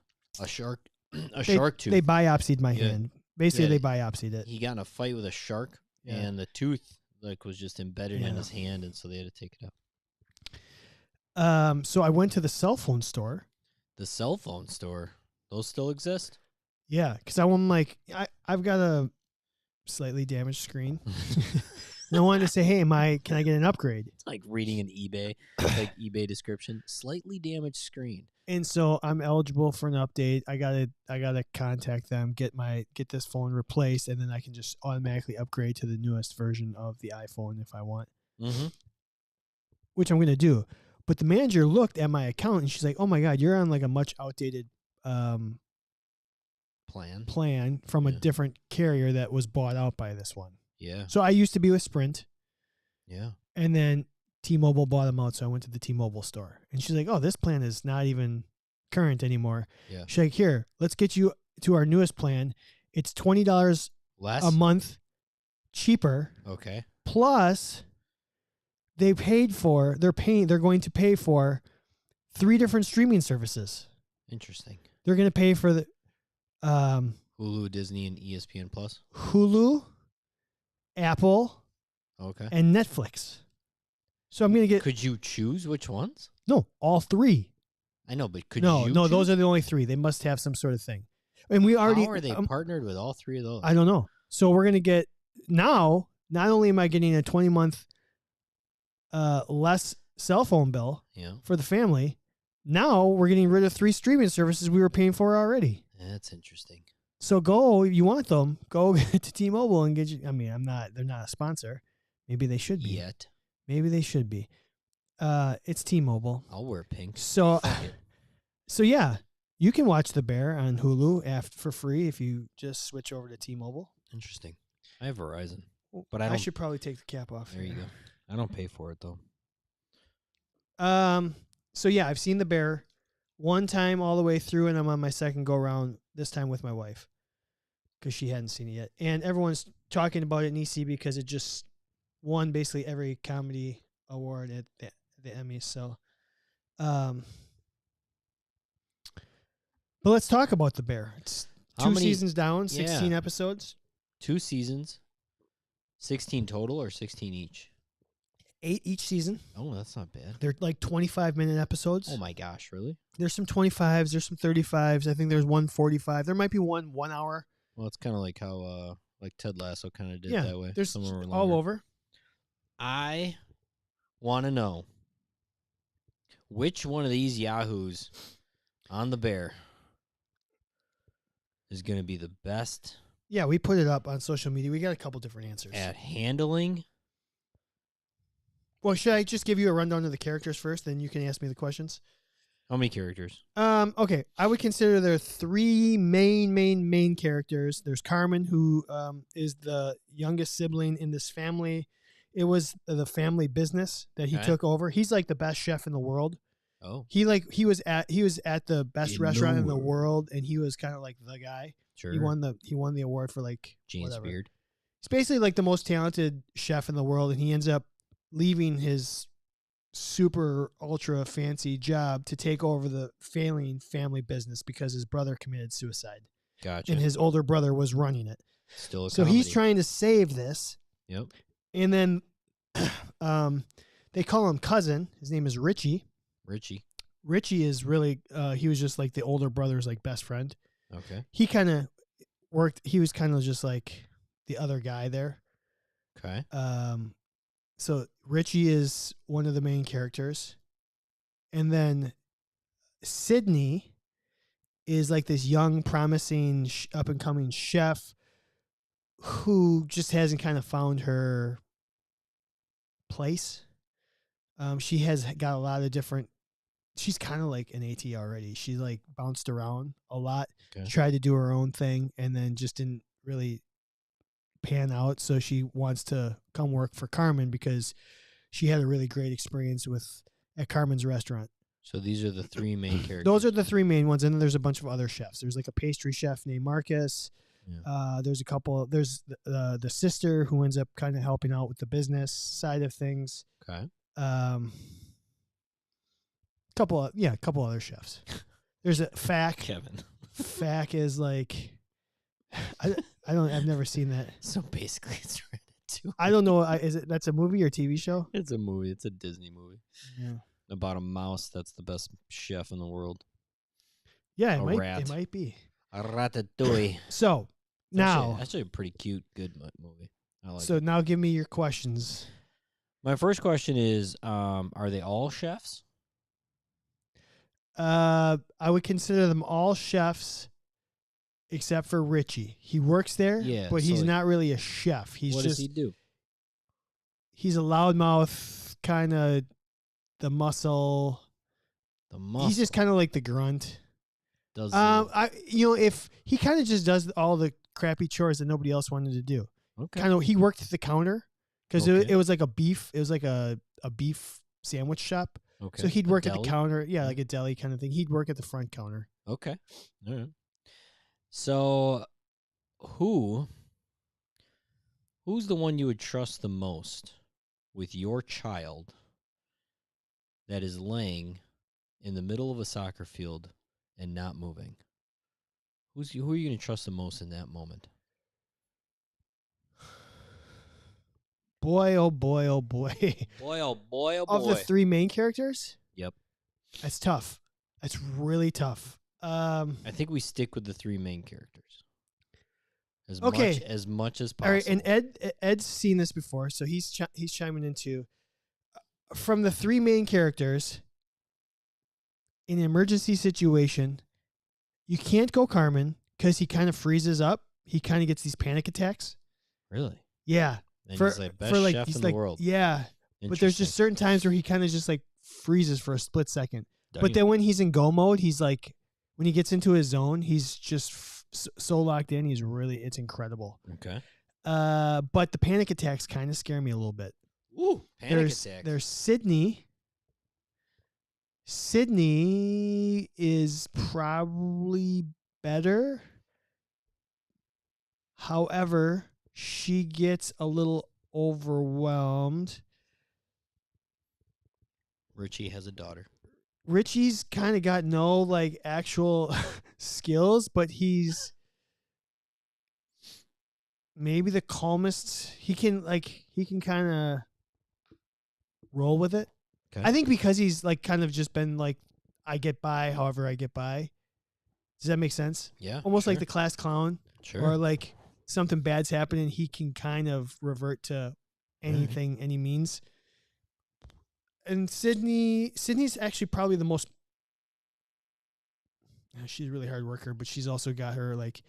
They biopsied my hand. Basically, they biopsied it. He got in a fight with a shark, and the tooth was just embedded in his hand, and so they had to take it out. So I went to the cell phone store. The cell phone store? Those still exist? Yeah, because I'm like, I've got a slightly damaged screen. And I wanted to say, hey, can I get an upgrade? It's like reading an eBay description. Slightly damaged screen. And so I'm eligible for an update. I gotta contact them, get this phone replaced, and then I can just automatically upgrade to the newest version of the iPhone if I want. Mm-hmm. Which I'm gonna do. But the manager looked at my account and she's like, "Oh my God, you're on like a much outdated plan from a different carrier that was bought out by this one." Yeah. So I used to be with Sprint. Yeah. And then T-Mobile bought them out, so I went to the T-Mobile store. And she's like, "Oh, this plan is not even current anymore." Yeah. She's like, "Here, let's get you to our newest plan. It's $20 less a month cheaper." Okay. Plus they're going to pay for 3 different streaming services. Interesting. They're going to pay for the Hulu, Disney, and ESPN Plus. Hulu, Apple, and Netflix. So I'm going to get. Could you choose which ones? No, all 3. I know, but could you? No, choose? Those are the only 3. They must have some sort of thing. And we already. How are they partnered with all 3 of those? I don't know. So we're going to get now. Not only am I getting a 20-month less cell phone bill for the family, now we're getting rid of 3 streaming services we were paying for already. That's interesting. So if you want them, go to T-Mobile and get you. I mean, they're not a sponsor. Maybe they should be. Maybe they should be. It's T-Mobile. I'll wear pink. So yeah. You can watch The Bear on Hulu for free if you just switch over to T-Mobile. Interesting. I have Verizon, Well, but I don't. should probably take the cap off. There you go. I don't pay for it though. So yeah, I've seen The Bear one time all the way through, and I'm on my second go round this time with my wife because she hadn't seen it yet. And everyone's talking about it in EC because it just won basically every comedy award at the Emmys. So, but let's talk about The Bear. It's two seasons down, 16 episodes. 2 seasons, 16 total or 16 each? 8 each season. Oh, that's not bad. They're like 25-minute episodes. Oh my gosh, really? There's some 25s. There's some 35s. I think there's one 45. There might be one hour. Well, it's kind of like how like Ted Lasso kind of did that way. There's all over. I want to know which one of these yahoos on The Bear is going to be the best. Yeah, we put it up on social media. We got a couple different answers. At handling. Well, should I just give you a rundown of the characters first, then you can ask me the questions? How many characters? Okay. I would consider there 3 main characters. There's Carmen, who is the youngest sibling in this family. It was the family business that he took over. He's like the best chef in the world. Oh. He was at the best restaurant in the world, and he was kind of like the guy. Sure. He won the award for like Gene Beard. He's basically like the most talented chef in the world, and he ends up leaving his super ultra fancy job to take over the failing family business because his brother committed suicide. Gotcha. And his older brother was running it. Still a so comedy. He's trying to save this. Yep. And then they call him cousin. His name is Richie. Richie is really he was just like the older brother's like best friend. Okay. He kind of worked. He was kind of just like the other guy there. Okay. So Richie is one of the main characters. And then Sydney is like this young, promising, up-and-coming chef who just hasn't kind of found her place. She has got a lot of different... She's kind of like an AT already. She like bounced around a lot, tried to do her own thing, and then just didn't really pan out. So she wants to come work for Carmen because she had a really great experience at Carmen's restaurant. So these are the 3 main characters. Those are the 3 main ones, and then there's a bunch of other chefs. There's like a pastry chef named Marcus. Yeah. There's a couple. There's the sister who ends up kind of helping out with the business side of things. Okay. Couple other chefs. There's a Fack. Kevin. Fack is like, I've never seen that. So basically, it's Ratatouille. I don't know. That's a movie or TV show? It's a movie. It's a Disney movie. Yeah. About a mouse that's the best chef in the world. Yeah, it might be. A Ratatouille. So now, actually a pretty cute, good movie. I like so it. Now give me your questions. My first question is, are they all chefs? I would consider them all chefs except for Richie. He works there, but he's not really a chef. What does he do? He's a loudmouth, kind of the muscle. He's just kind of like the grunt. If he kind of just does all the crappy chores that nobody else wanted to do. Okay. Kind of, he worked at the counter because it was like a beef. It was like a beef sandwich shop. Okay. So he'd work at the counter, like a deli kind of thing. He'd work at the front counter. Okay. All right. So, who's the one you would trust the most with your child that is laying in the middle of a soccer field and not moving? Who are you going to trust the most in that moment? Boy, oh boy, oh boy. Boy, oh boy, oh boy. Of the 3 main characters? Yep. That's tough. That's really tough. I think we stick with the 3 main characters. As much as possible. All right, and Ed's seen this before, so he's chiming in too. From the 3 main characters, in an emergency situation, you can't go Carmen because he kind of freezes up. He kind of gets these panic attacks. Really? Yeah. And he's like best chef in the world. Yeah. But there's just certain times where he kind of just like freezes for a split second. But then when he's in go mode, he's like when he gets into his zone, he's just so locked in. It's incredible. Okay. But the panic attacks kind of scare me a little bit. Ooh, panic attacks. There's Sydney. Sydney is probably better. However, she gets a little overwhelmed. Richie has a daughter. Richie's kind of got no like actual skills, but he's maybe the calmest. He can kind of roll with it. Okay. I think because he's like kind of just been like, I get by however I get by. Does that make sense? Yeah. Almost sure. like the class clown. Sure. Or like something bad's happening, he can kind of revert to anything, any means. And Sydney's actually probably the most. She's a really hard worker, but she's also got her like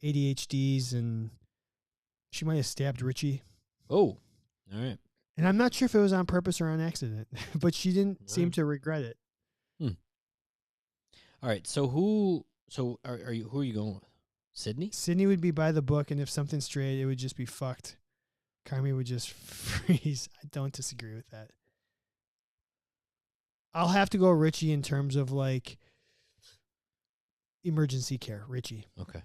ADHDs, and she might have stabbed Richie. Oh, all right. And I'm not sure if it was on purpose or on accident, but she didn't seem to regret it. All right. So who are you going with? Sydney? Sydney would be by the book, and if something's straight, it would just be fucked. Carmi would just freeze. I don't disagree with that. I'll have to go Richie in terms of like emergency care. Richie. Okay.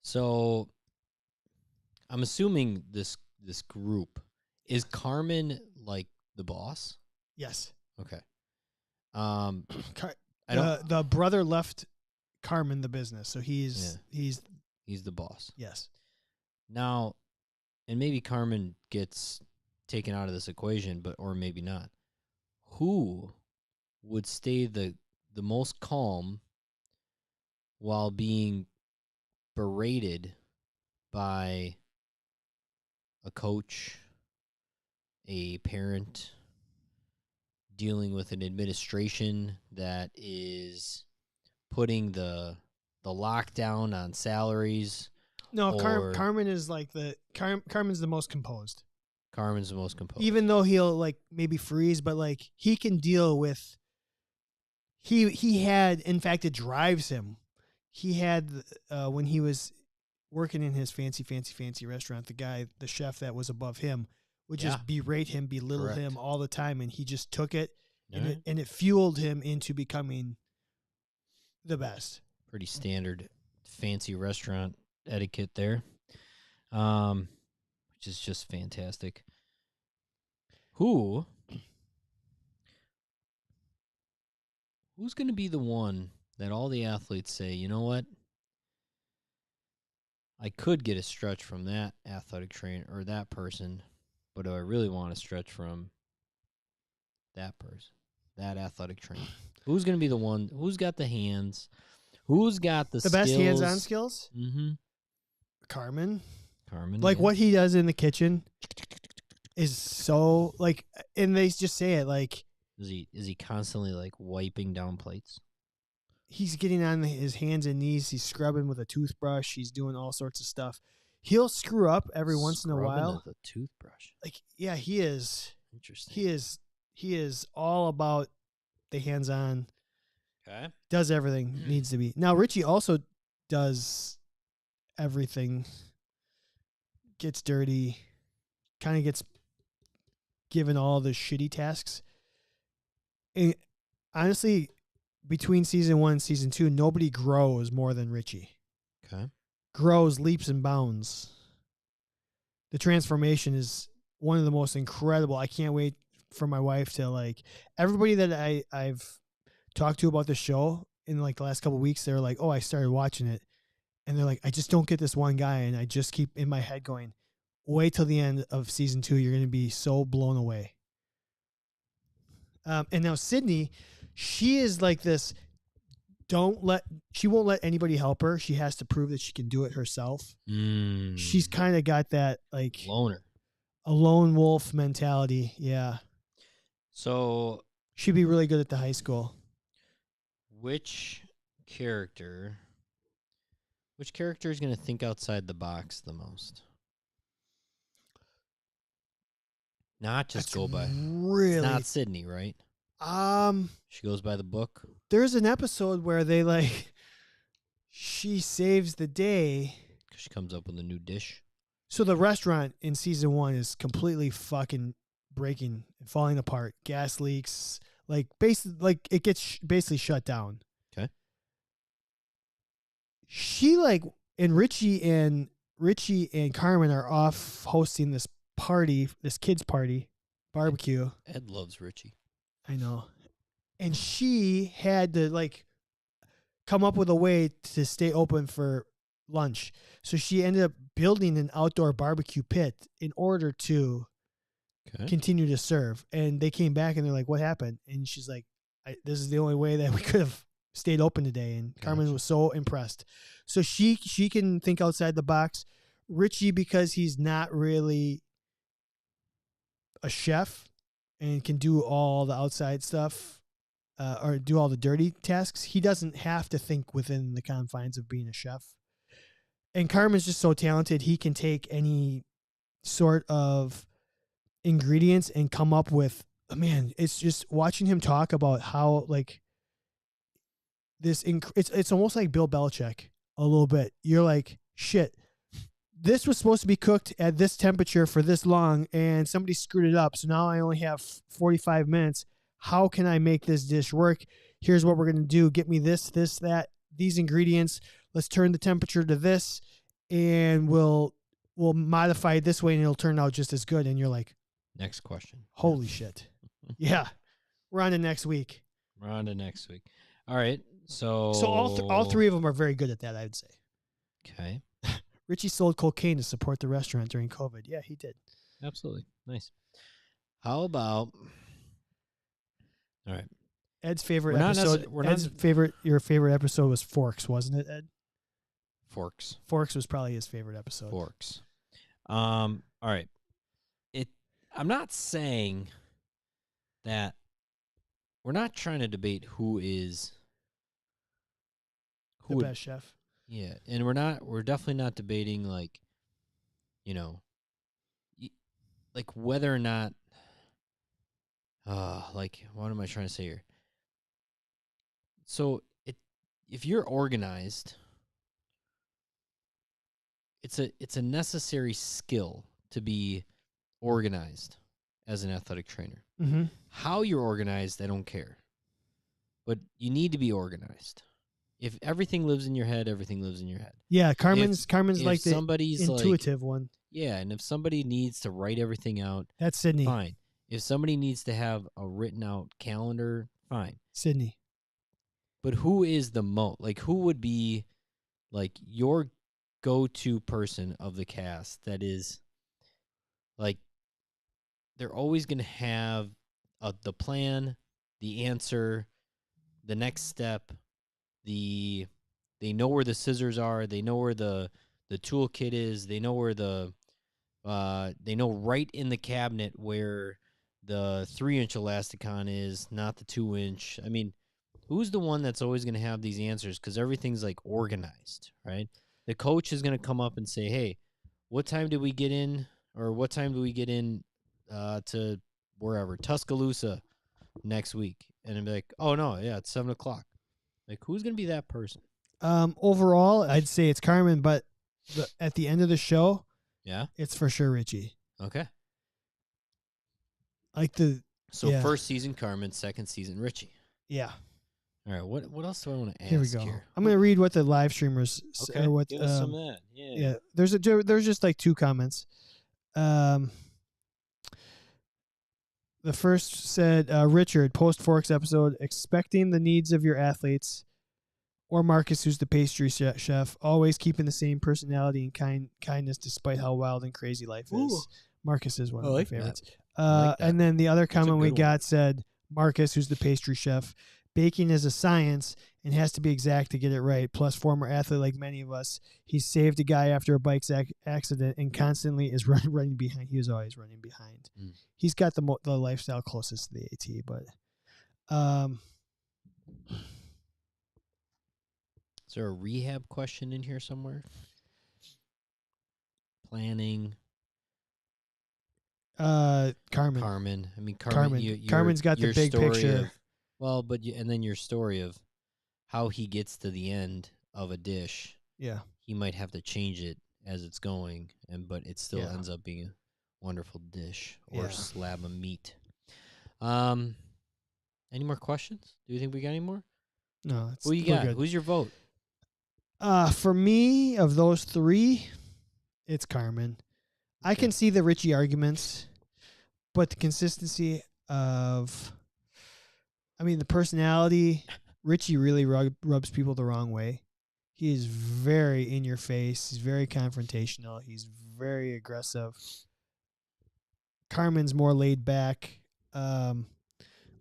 So I'm assuming this group is Carmen like the boss? Yes. Okay. The brother left Carmen the business, so he's the boss. Yes. Now, and maybe Carmen gets taken out of this equation, or maybe not. Who would stay the most calm while being berated by a coach, a parent, dealing with an administration that is putting the lockdown on salaries? No, Carmen is like Carmen's the most composed. Carmen's the most composed. Even though he'll like maybe freeze, but like he can deal with. He had, in fact, it drives him. He had when he was working in his fancy restaurant, the chef that was above him would just berate him, belittle him all the time, and he just took it, and it fueled him into becoming the best. Pretty standard fancy restaurant etiquette there, which is just fantastic. Who's going to be the one that all the athletes say, you know what? I could get a stretch from that athletic trainer or that person, but do I really want to stretch from that person, that athletic trainer? Who's going to be the one? Who's got the hands? Who's got the skills? Best hands-on skills? Mm-hmm. Carmen. Like what he does in the kitchen is so like, and they just say it like. Is he constantly like wiping down plates? He's getting on his hands and knees. He's scrubbing with a toothbrush. He's doing all sorts of stuff. He'll screw up every once in a while. With a toothbrush. Like, yeah, he is. Interesting. He is all about the hands-on. Okay. Does everything needs to be. Now, Richie also does everything. Gets dirty. Kind of gets given all the shitty tasks. And honestly, between season 1 and season 2, nobody grows more than Richie. Okay. Grows leaps and bounds. The transformation is one of the most incredible. I can't wait for my wife to like everybody that I've talked to about the show in like the last couple of weeks. They're like, "Oh, I started watching it," and they're like, "I just don't get this one guy," and I just keep in my head going, "Wait till the end of season 2. You're going to be so blown away." And now Sydney, she is like this. She won't let anybody help her. She has to prove that she can do it herself. She's kind of got that like a lone wolf mentality. Yeah. So she'd be really good at the high school. Which character is going to think outside the box the most? Not just go by. Really, it's not Sydney, right? She goes by the book. There's an episode where they like she saves the day. She comes up with a new dish. So the restaurant in season 1 is completely fucking breaking and falling apart. Gas leaks, like basically, like it gets basically shut down. Okay. She like and Richie and Carmen are off hosting this party, this kids party, barbecue. Ed loves Richie. I know. And she had to like come up with a way to stay open for lunch. So she ended up building an outdoor barbecue pit in order to continue to serve. And they came back and they're like, "What happened?" And she's like, "This is the only way that we could have stayed open today." And Carmen was so impressed. So she can think outside the box. Richie, because he's not really a chef and can do all the outside stuff or do all the dirty tasks, he doesn't have to think within the confines of being a chef. And Carmen's just so talented. He can take any sort of ingredients and come up with, man, it's just watching him talk about how like this, it's almost like Bill Belichick a little bit. You're like, shit, this was supposed to be cooked at this temperature for this long and somebody screwed it up. So now I only have 45 minutes. How can I make this dish work? Here's what we're going to do. Get me this, that, these ingredients. Let's turn the temperature to this and we'll modify it this way and it'll turn out just as good. And you're like, next question. Holy shit. Yeah. We're on to next week. We're on to next week. All right. So all three of them are very good at that, I would say. Okay. Richie sold cocaine to support the restaurant during COVID. Yeah, he did. Absolutely. Nice. How about... All right. Ed's favorite episode. Your favorite episode was Forks, wasn't it, Ed? Forks. Forks was probably his favorite episode. Forks. All right. I'm not saying that we're not trying to debate who is the best chef. Yeah, and we're definitely not debating like, like whether or not like what am I trying to say here? So if you're organized, it's a necessary skill to be organized as an athletic trainer. Mm-hmm. How you're organized, I don't care. But you need to be organized. If everything lives in your head, everything lives in your head. Yeah, Carmen's like the intuitive one. Yeah, and if somebody needs to write everything out, that's Sydney. Fine. If somebody needs to have a written out calendar, fine. Sydney. But who is the who would be like your go-to person of the cast that is like they're always going to have the plan, the answer, the next step, they know where the scissors are, they know where the toolkit is, they know where they know right in the cabinet where the 3-inch elasticon is, not the 2-inch. I mean, who's the one that's always going to have these answers? Because everything's like organized, right? The coach is going to come up and say, "Hey, what time did we get in, or what time do we get in to wherever Tuscaloosa next week?" And I'm like, "Oh no, yeah, it's 7:00." Like, who's going to be that person? Overall, I'd say it's Carmen, but at the end of the show, yeah, it's for sure Richie. Okay. Like first season Carmen, second season Richie. Yeah. All right. What else do I want to ask here? We go. Here? I'm going to read what the live streamers okay. or what. Give us some of that. Yeah. There's just like 2 comments. The first said, Richard, post Forks episode, expecting the needs of your athletes, or Marcus, who's the pastry chef, always keeping the same personality and kindness despite how wild and crazy life is. Marcus is one of my favorites. And then the other comment we got said, Marcus, who's the pastry chef, baking is a science and has to be exact to get it right. Plus, former athlete like many of us, he saved a guy after a bike accident and constantly is running behind. He was always running behind. He's got the lifestyle closest to the AT, but is there a rehab question in here somewhere? Planning. Carmen. Carmen. I mean, Carmen. Carmen's got the your big story picture. of, well, but and then your story of how he gets to the end of a dish. Yeah. He might have to change it as it's going, but it still ends up being a wonderful dish or slab of meat. Any more questions? Do you think we got any more? No, Who you got? good. Who's your vote? For me, of those three, it's Carmen. I can see the Richie arguments, but the consistency of, the personality, Richie really rubs people the wrong way. He is very in your face. He's very confrontational. He's very aggressive. Carmen's more laid back,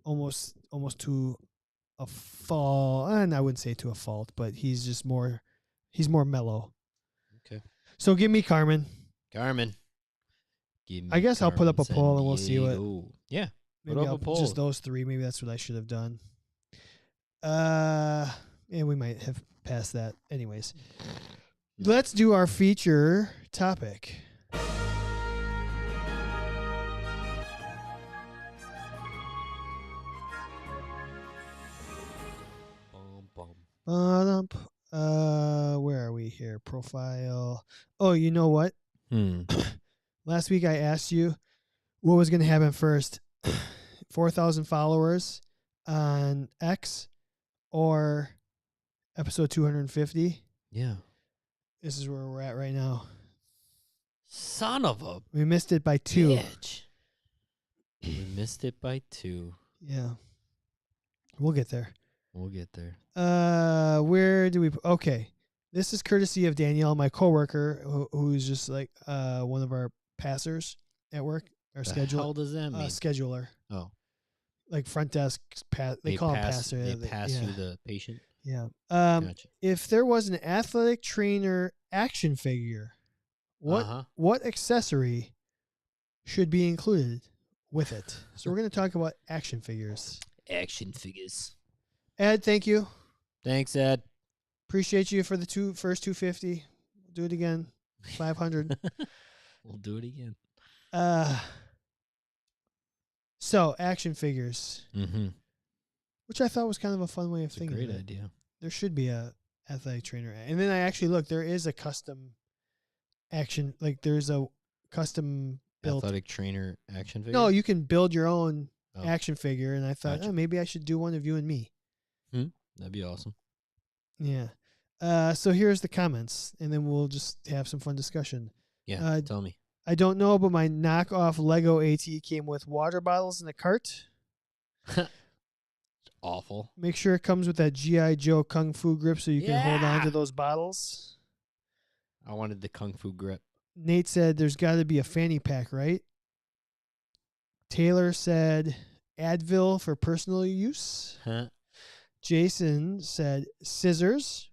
almost to a fault. And I wouldn't say to a fault, but he's just more mellow. Okay. So give me Carmen. Carmen. Give me I guess I'll put up a Carmen poll and we'll see what. Sandiego. Yeah. Maybe Put up a poll. just those three. Maybe that's what I should have done. Yeah, we might have passed that. Anyways, let's do our feature topic. Where are we here? Profile. Oh, you know what? Last week I asked you what was going to happen first. 4,000 followers on X or episode 250. Yeah. This is where we're at right now. Son of a We missed it by 2. bitch. We missed it by 2. Yeah. We'll get there. We'll get there. Where do we... Okay. This is courtesy of Danielle, my coworker, who's just like one of our passers at work. Our scheduler. The hell does that mean? Scheduler. Oh. Like front desk. They call him passer. They pass you the patient? Yeah. Gotcha. If there was an athletic trainer action figure, what accessory should be included with it? So we're going to talk about action figures. Action figures. Ed, thank you. Thanks, Ed. Appreciate you for the first 250. We'll do it again. 500. We'll do it again. So action figures, which I thought was kind of a fun way of thinking. Great idea. There should be a athletic trainer, and then I actually looked. There is a custom action, like there's a custom built athletic trainer action figure. No, you can build your own action figure, and I thought, Gotcha. maybe I should do one of you and me. That'd be awesome. Yeah. So here's the comments, and then we'll just have some fun discussion. Yeah. Tell me. I don't know, but my knockoff Lego AT came with water bottles in a cart. Awful. Make sure it comes with that G.I. Joe Kung Fu grip so you can hold on to those bottles. I wanted the Kung Fu grip. Nate said there's got to be a fanny pack, right? Taylor said Advil for personal use. Jason said scissors.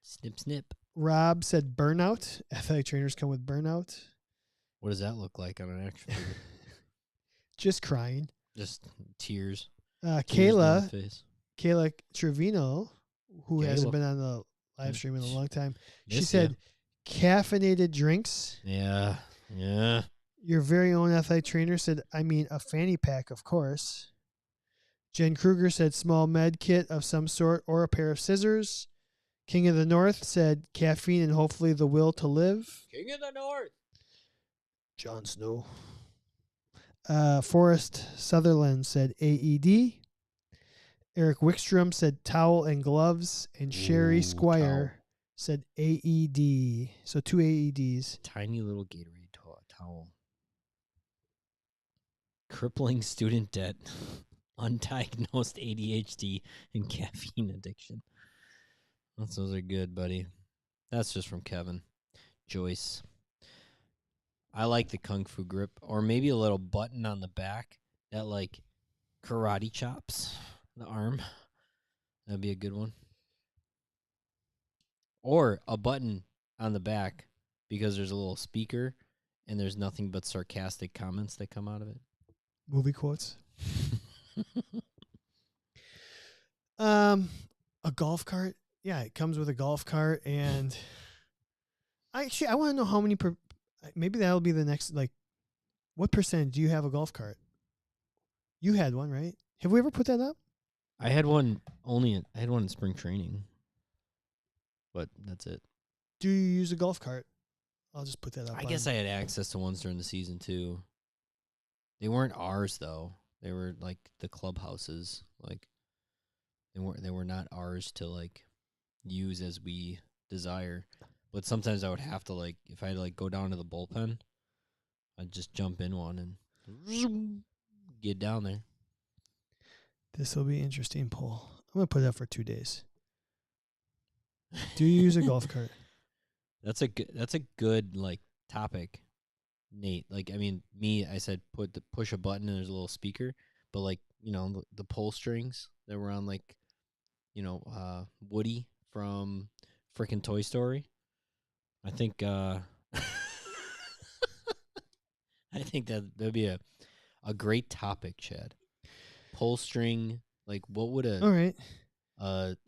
Snip, snip. Rob said burnout. Athletic trainers come with burnout. What does that look like on an action figure? Just crying. Just tears. Kayla Trevino, who hasn't been on the live stream in a long time, she said caffeinated drinks. Yeah. Your very own athletic trainer said, a fanny pack, of course. Jen Kruger said small med kit of some sort or a pair of scissors. King of the North said caffeine and hopefully the will to live. King of the North. Jon Snow. Forrest Sutherland said AED. Eric Wickstrom said towel and gloves. And Sherry Squire said AED. So 2 AEDs. Tiny little Gatorade towel. Crippling student debt. Undiagnosed ADHD and caffeine addiction. Those are good, buddy. That's just from Kevin. Joyce. I like the Kung Fu grip. Or maybe a little button on the back that, like, karate chops the arm. That'd be a good one. Or a button on the back because there's a little speaker and there's nothing but sarcastic comments that come out of it. Movie quotes. A golf cart. Yeah, it comes with a golf cart, and I want to know how many maybe that'll be the next What percentage do you have a golf cart? You had one, right? Have we ever put that up? I had one I had one in spring training, but that's it. Do you use a golf cart? I'll just put that up. I guess I had access to ones during the season too. They weren't ours though. They were like the clubhouses. Like they were not ours to like use as we desire. But sometimes I would have to like if I had to like go down to the bullpen, I'd just jump in one and get down there. This will be interesting poll. I'm going to put it up for 2 days. Do you use a golf cart? That's a good like topic, Nate. Like I mean, I said push a button and there's a little speaker, but like the pull strings that were on like Woody from frickin' Toy Story. I think I think that'd be a great topic, Chad. Pull string, like what would All right.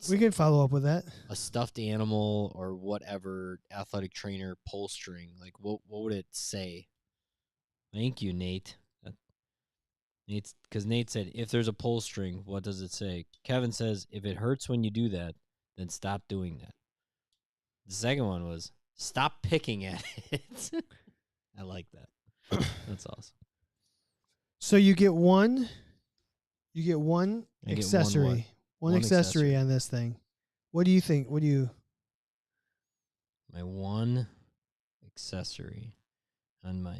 We can follow up with that. A stuffed animal or whatever athletic trainer pull string, like what would it say? Thank you, Nate. Because Nate said, if there's a pull string, what does it say? Kevin says, if it hurts when you do that, then stop doing that. The second one was, stop picking at it. I like that. That's awesome. So you get one I get accessory. One accessory on this thing. What do you think? My one accessory on my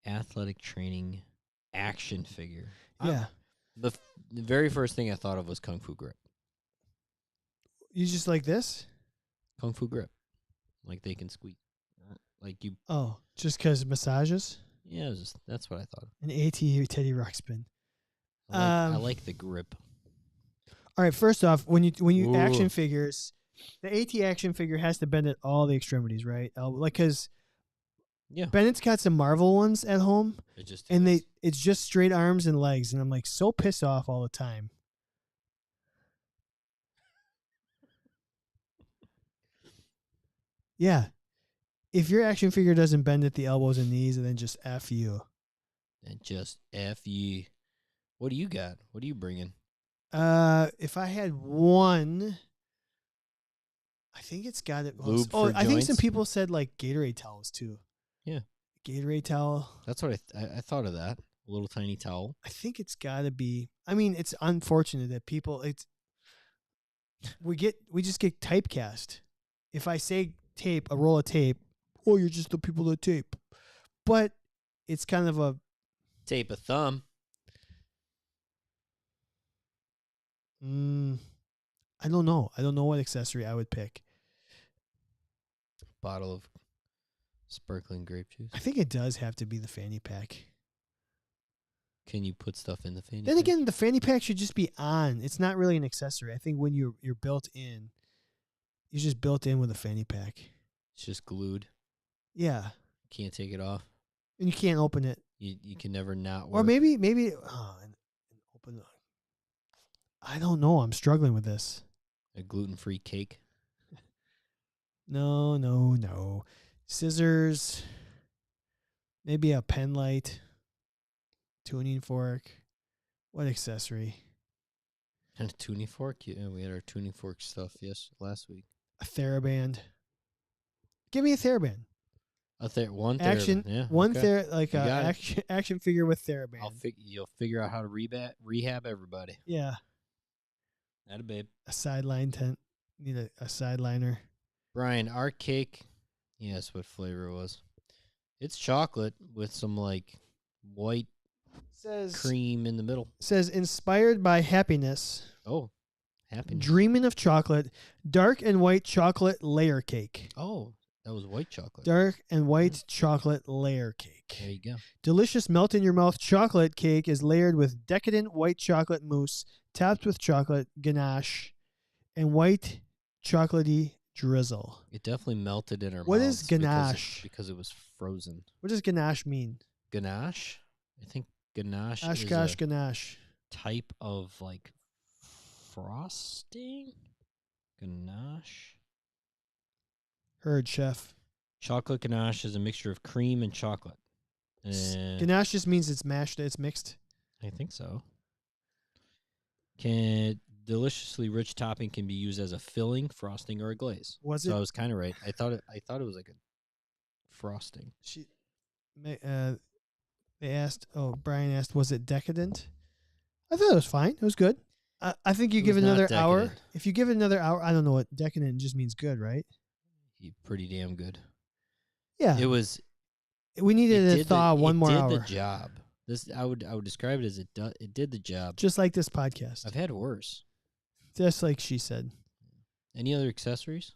athletic training action figure. Yeah. The very first thing I thought of was Kung Fu Grip. You just like this? Kung Fu Grip. Like they can squeak. Like you. Oh, just because massages? Yeah, that's what I thought. An AT Teddy Ruxpin. I like the grip. All right. First off, when you Ooh. action figures, the AT action figure has to bend at all the extremities, right? Because Bennett's got some Marvel ones at home, it's just straight arms and legs, and I'm like so pissed off all the time. Yeah, if your action figure doesn't bend at the elbows and knees, then just F you. And just F you. What do you got? What are you bringing? If I had one, I think it's got it. I think some people said like Gatorade towels too. Yeah, Gatorade towel. That's what I thought of that. A little tiny towel. I think it's got to be. I mean, it's unfortunate that people. We just get typecast. If I say tape, a roll of tape, oh, you're just the people that tape. But it's kind of a tape a thumb. I don't know. I don't know what accessory I would pick. Bottle of sparkling grape juice. I think it does have to be the fanny pack. Can you put stuff in the fanny pack? Then again, the fanny pack should just be on. It's not really an accessory. I think when you're built in, you're just built in with a fanny pack. It's just glued. Yeah. Can't take it off. And you can't open it. You can never not work. Or maybe and open. I don't know. I'm struggling with this. A gluten-free cake. No. Scissors. Maybe a pen light. Tuning fork. What accessory? And a tuning fork? Yeah, we had our tuning fork stuff last week. A TheraBand. Give me a TheraBand. One action. TheraBand. Yeah, one okay. action figure with TheraBand. You'll figure out how to rehab everybody. Yeah. Atta babe. A sideline tent. Need a sideliner. Brian, our cake. Yes, what flavor it was? It's chocolate with some like white cream in the middle. Says inspired by happiness. Oh, happiness. Dreaming of chocolate. Dark and white chocolate layer cake. Oh, that was white chocolate. Dark and white chocolate layer cake. There you go. Delicious melt in your mouth chocolate cake is layered with decadent white chocolate mousse, topped with chocolate ganache, and white chocolatey drizzle. It definitely melted in our mouths. What is ganache? Because it was frozen. What does ganache mean? Ganache? I think ganache Oshkosh is a ganache. type of like frosting. Ganache. Heard, chef. Chocolate ganache is a mixture of cream and chocolate. Ganache just means it's mashed. It's mixed. I think so. Can deliciously rich topping can be used as a filling, frosting, or a glaze. Was so it? I was kind of right. I thought it was like a frosting. They asked. Oh, Brian asked, was it decadent? I thought it was fine. It was good. I think you It give was it not another hour. decadent. If you give it another hour, I don't know what decadent just means. Good, right? Pretty damn good. Yeah. It was. We needed to thaw one more hour. It did the job. This I would describe it as it did the job. Just like this podcast. I've had worse. Just like she said. Any other accessories?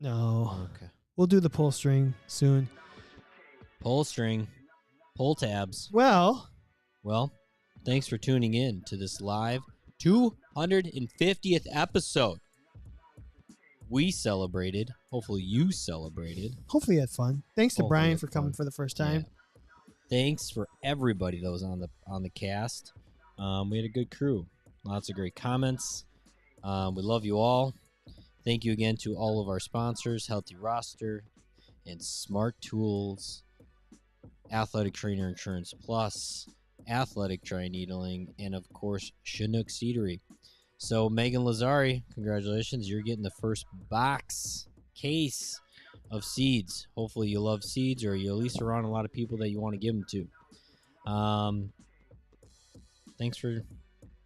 No. Okay. We'll do the pull string soon. Pull string, pull tabs. Well, thanks for tuning in to this live 250th episode. We celebrated. Hopefully you celebrated. Hopefully you had fun. Thanks to Hopefully Brian you for had coming fun. for the first time. Yeah. Thanks for everybody that was on the cast. We had a good crew. Lots of great comments. We love you all. Thank you again to all of our sponsors, Healthy Roster and Smart Tools, Athletic Trainer Insurance Plus, Athletic Dry Needling, and of course, Chinook Seedery. So Megan Lazari, congratulations. You're getting the first case of seeds. Hopefully you love seeds, or you at least around a lot of people that you want to give them to. Thanks for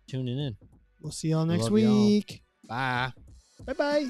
tuning in. We'll see y'all next love y'all. week. Bye. Bye-bye.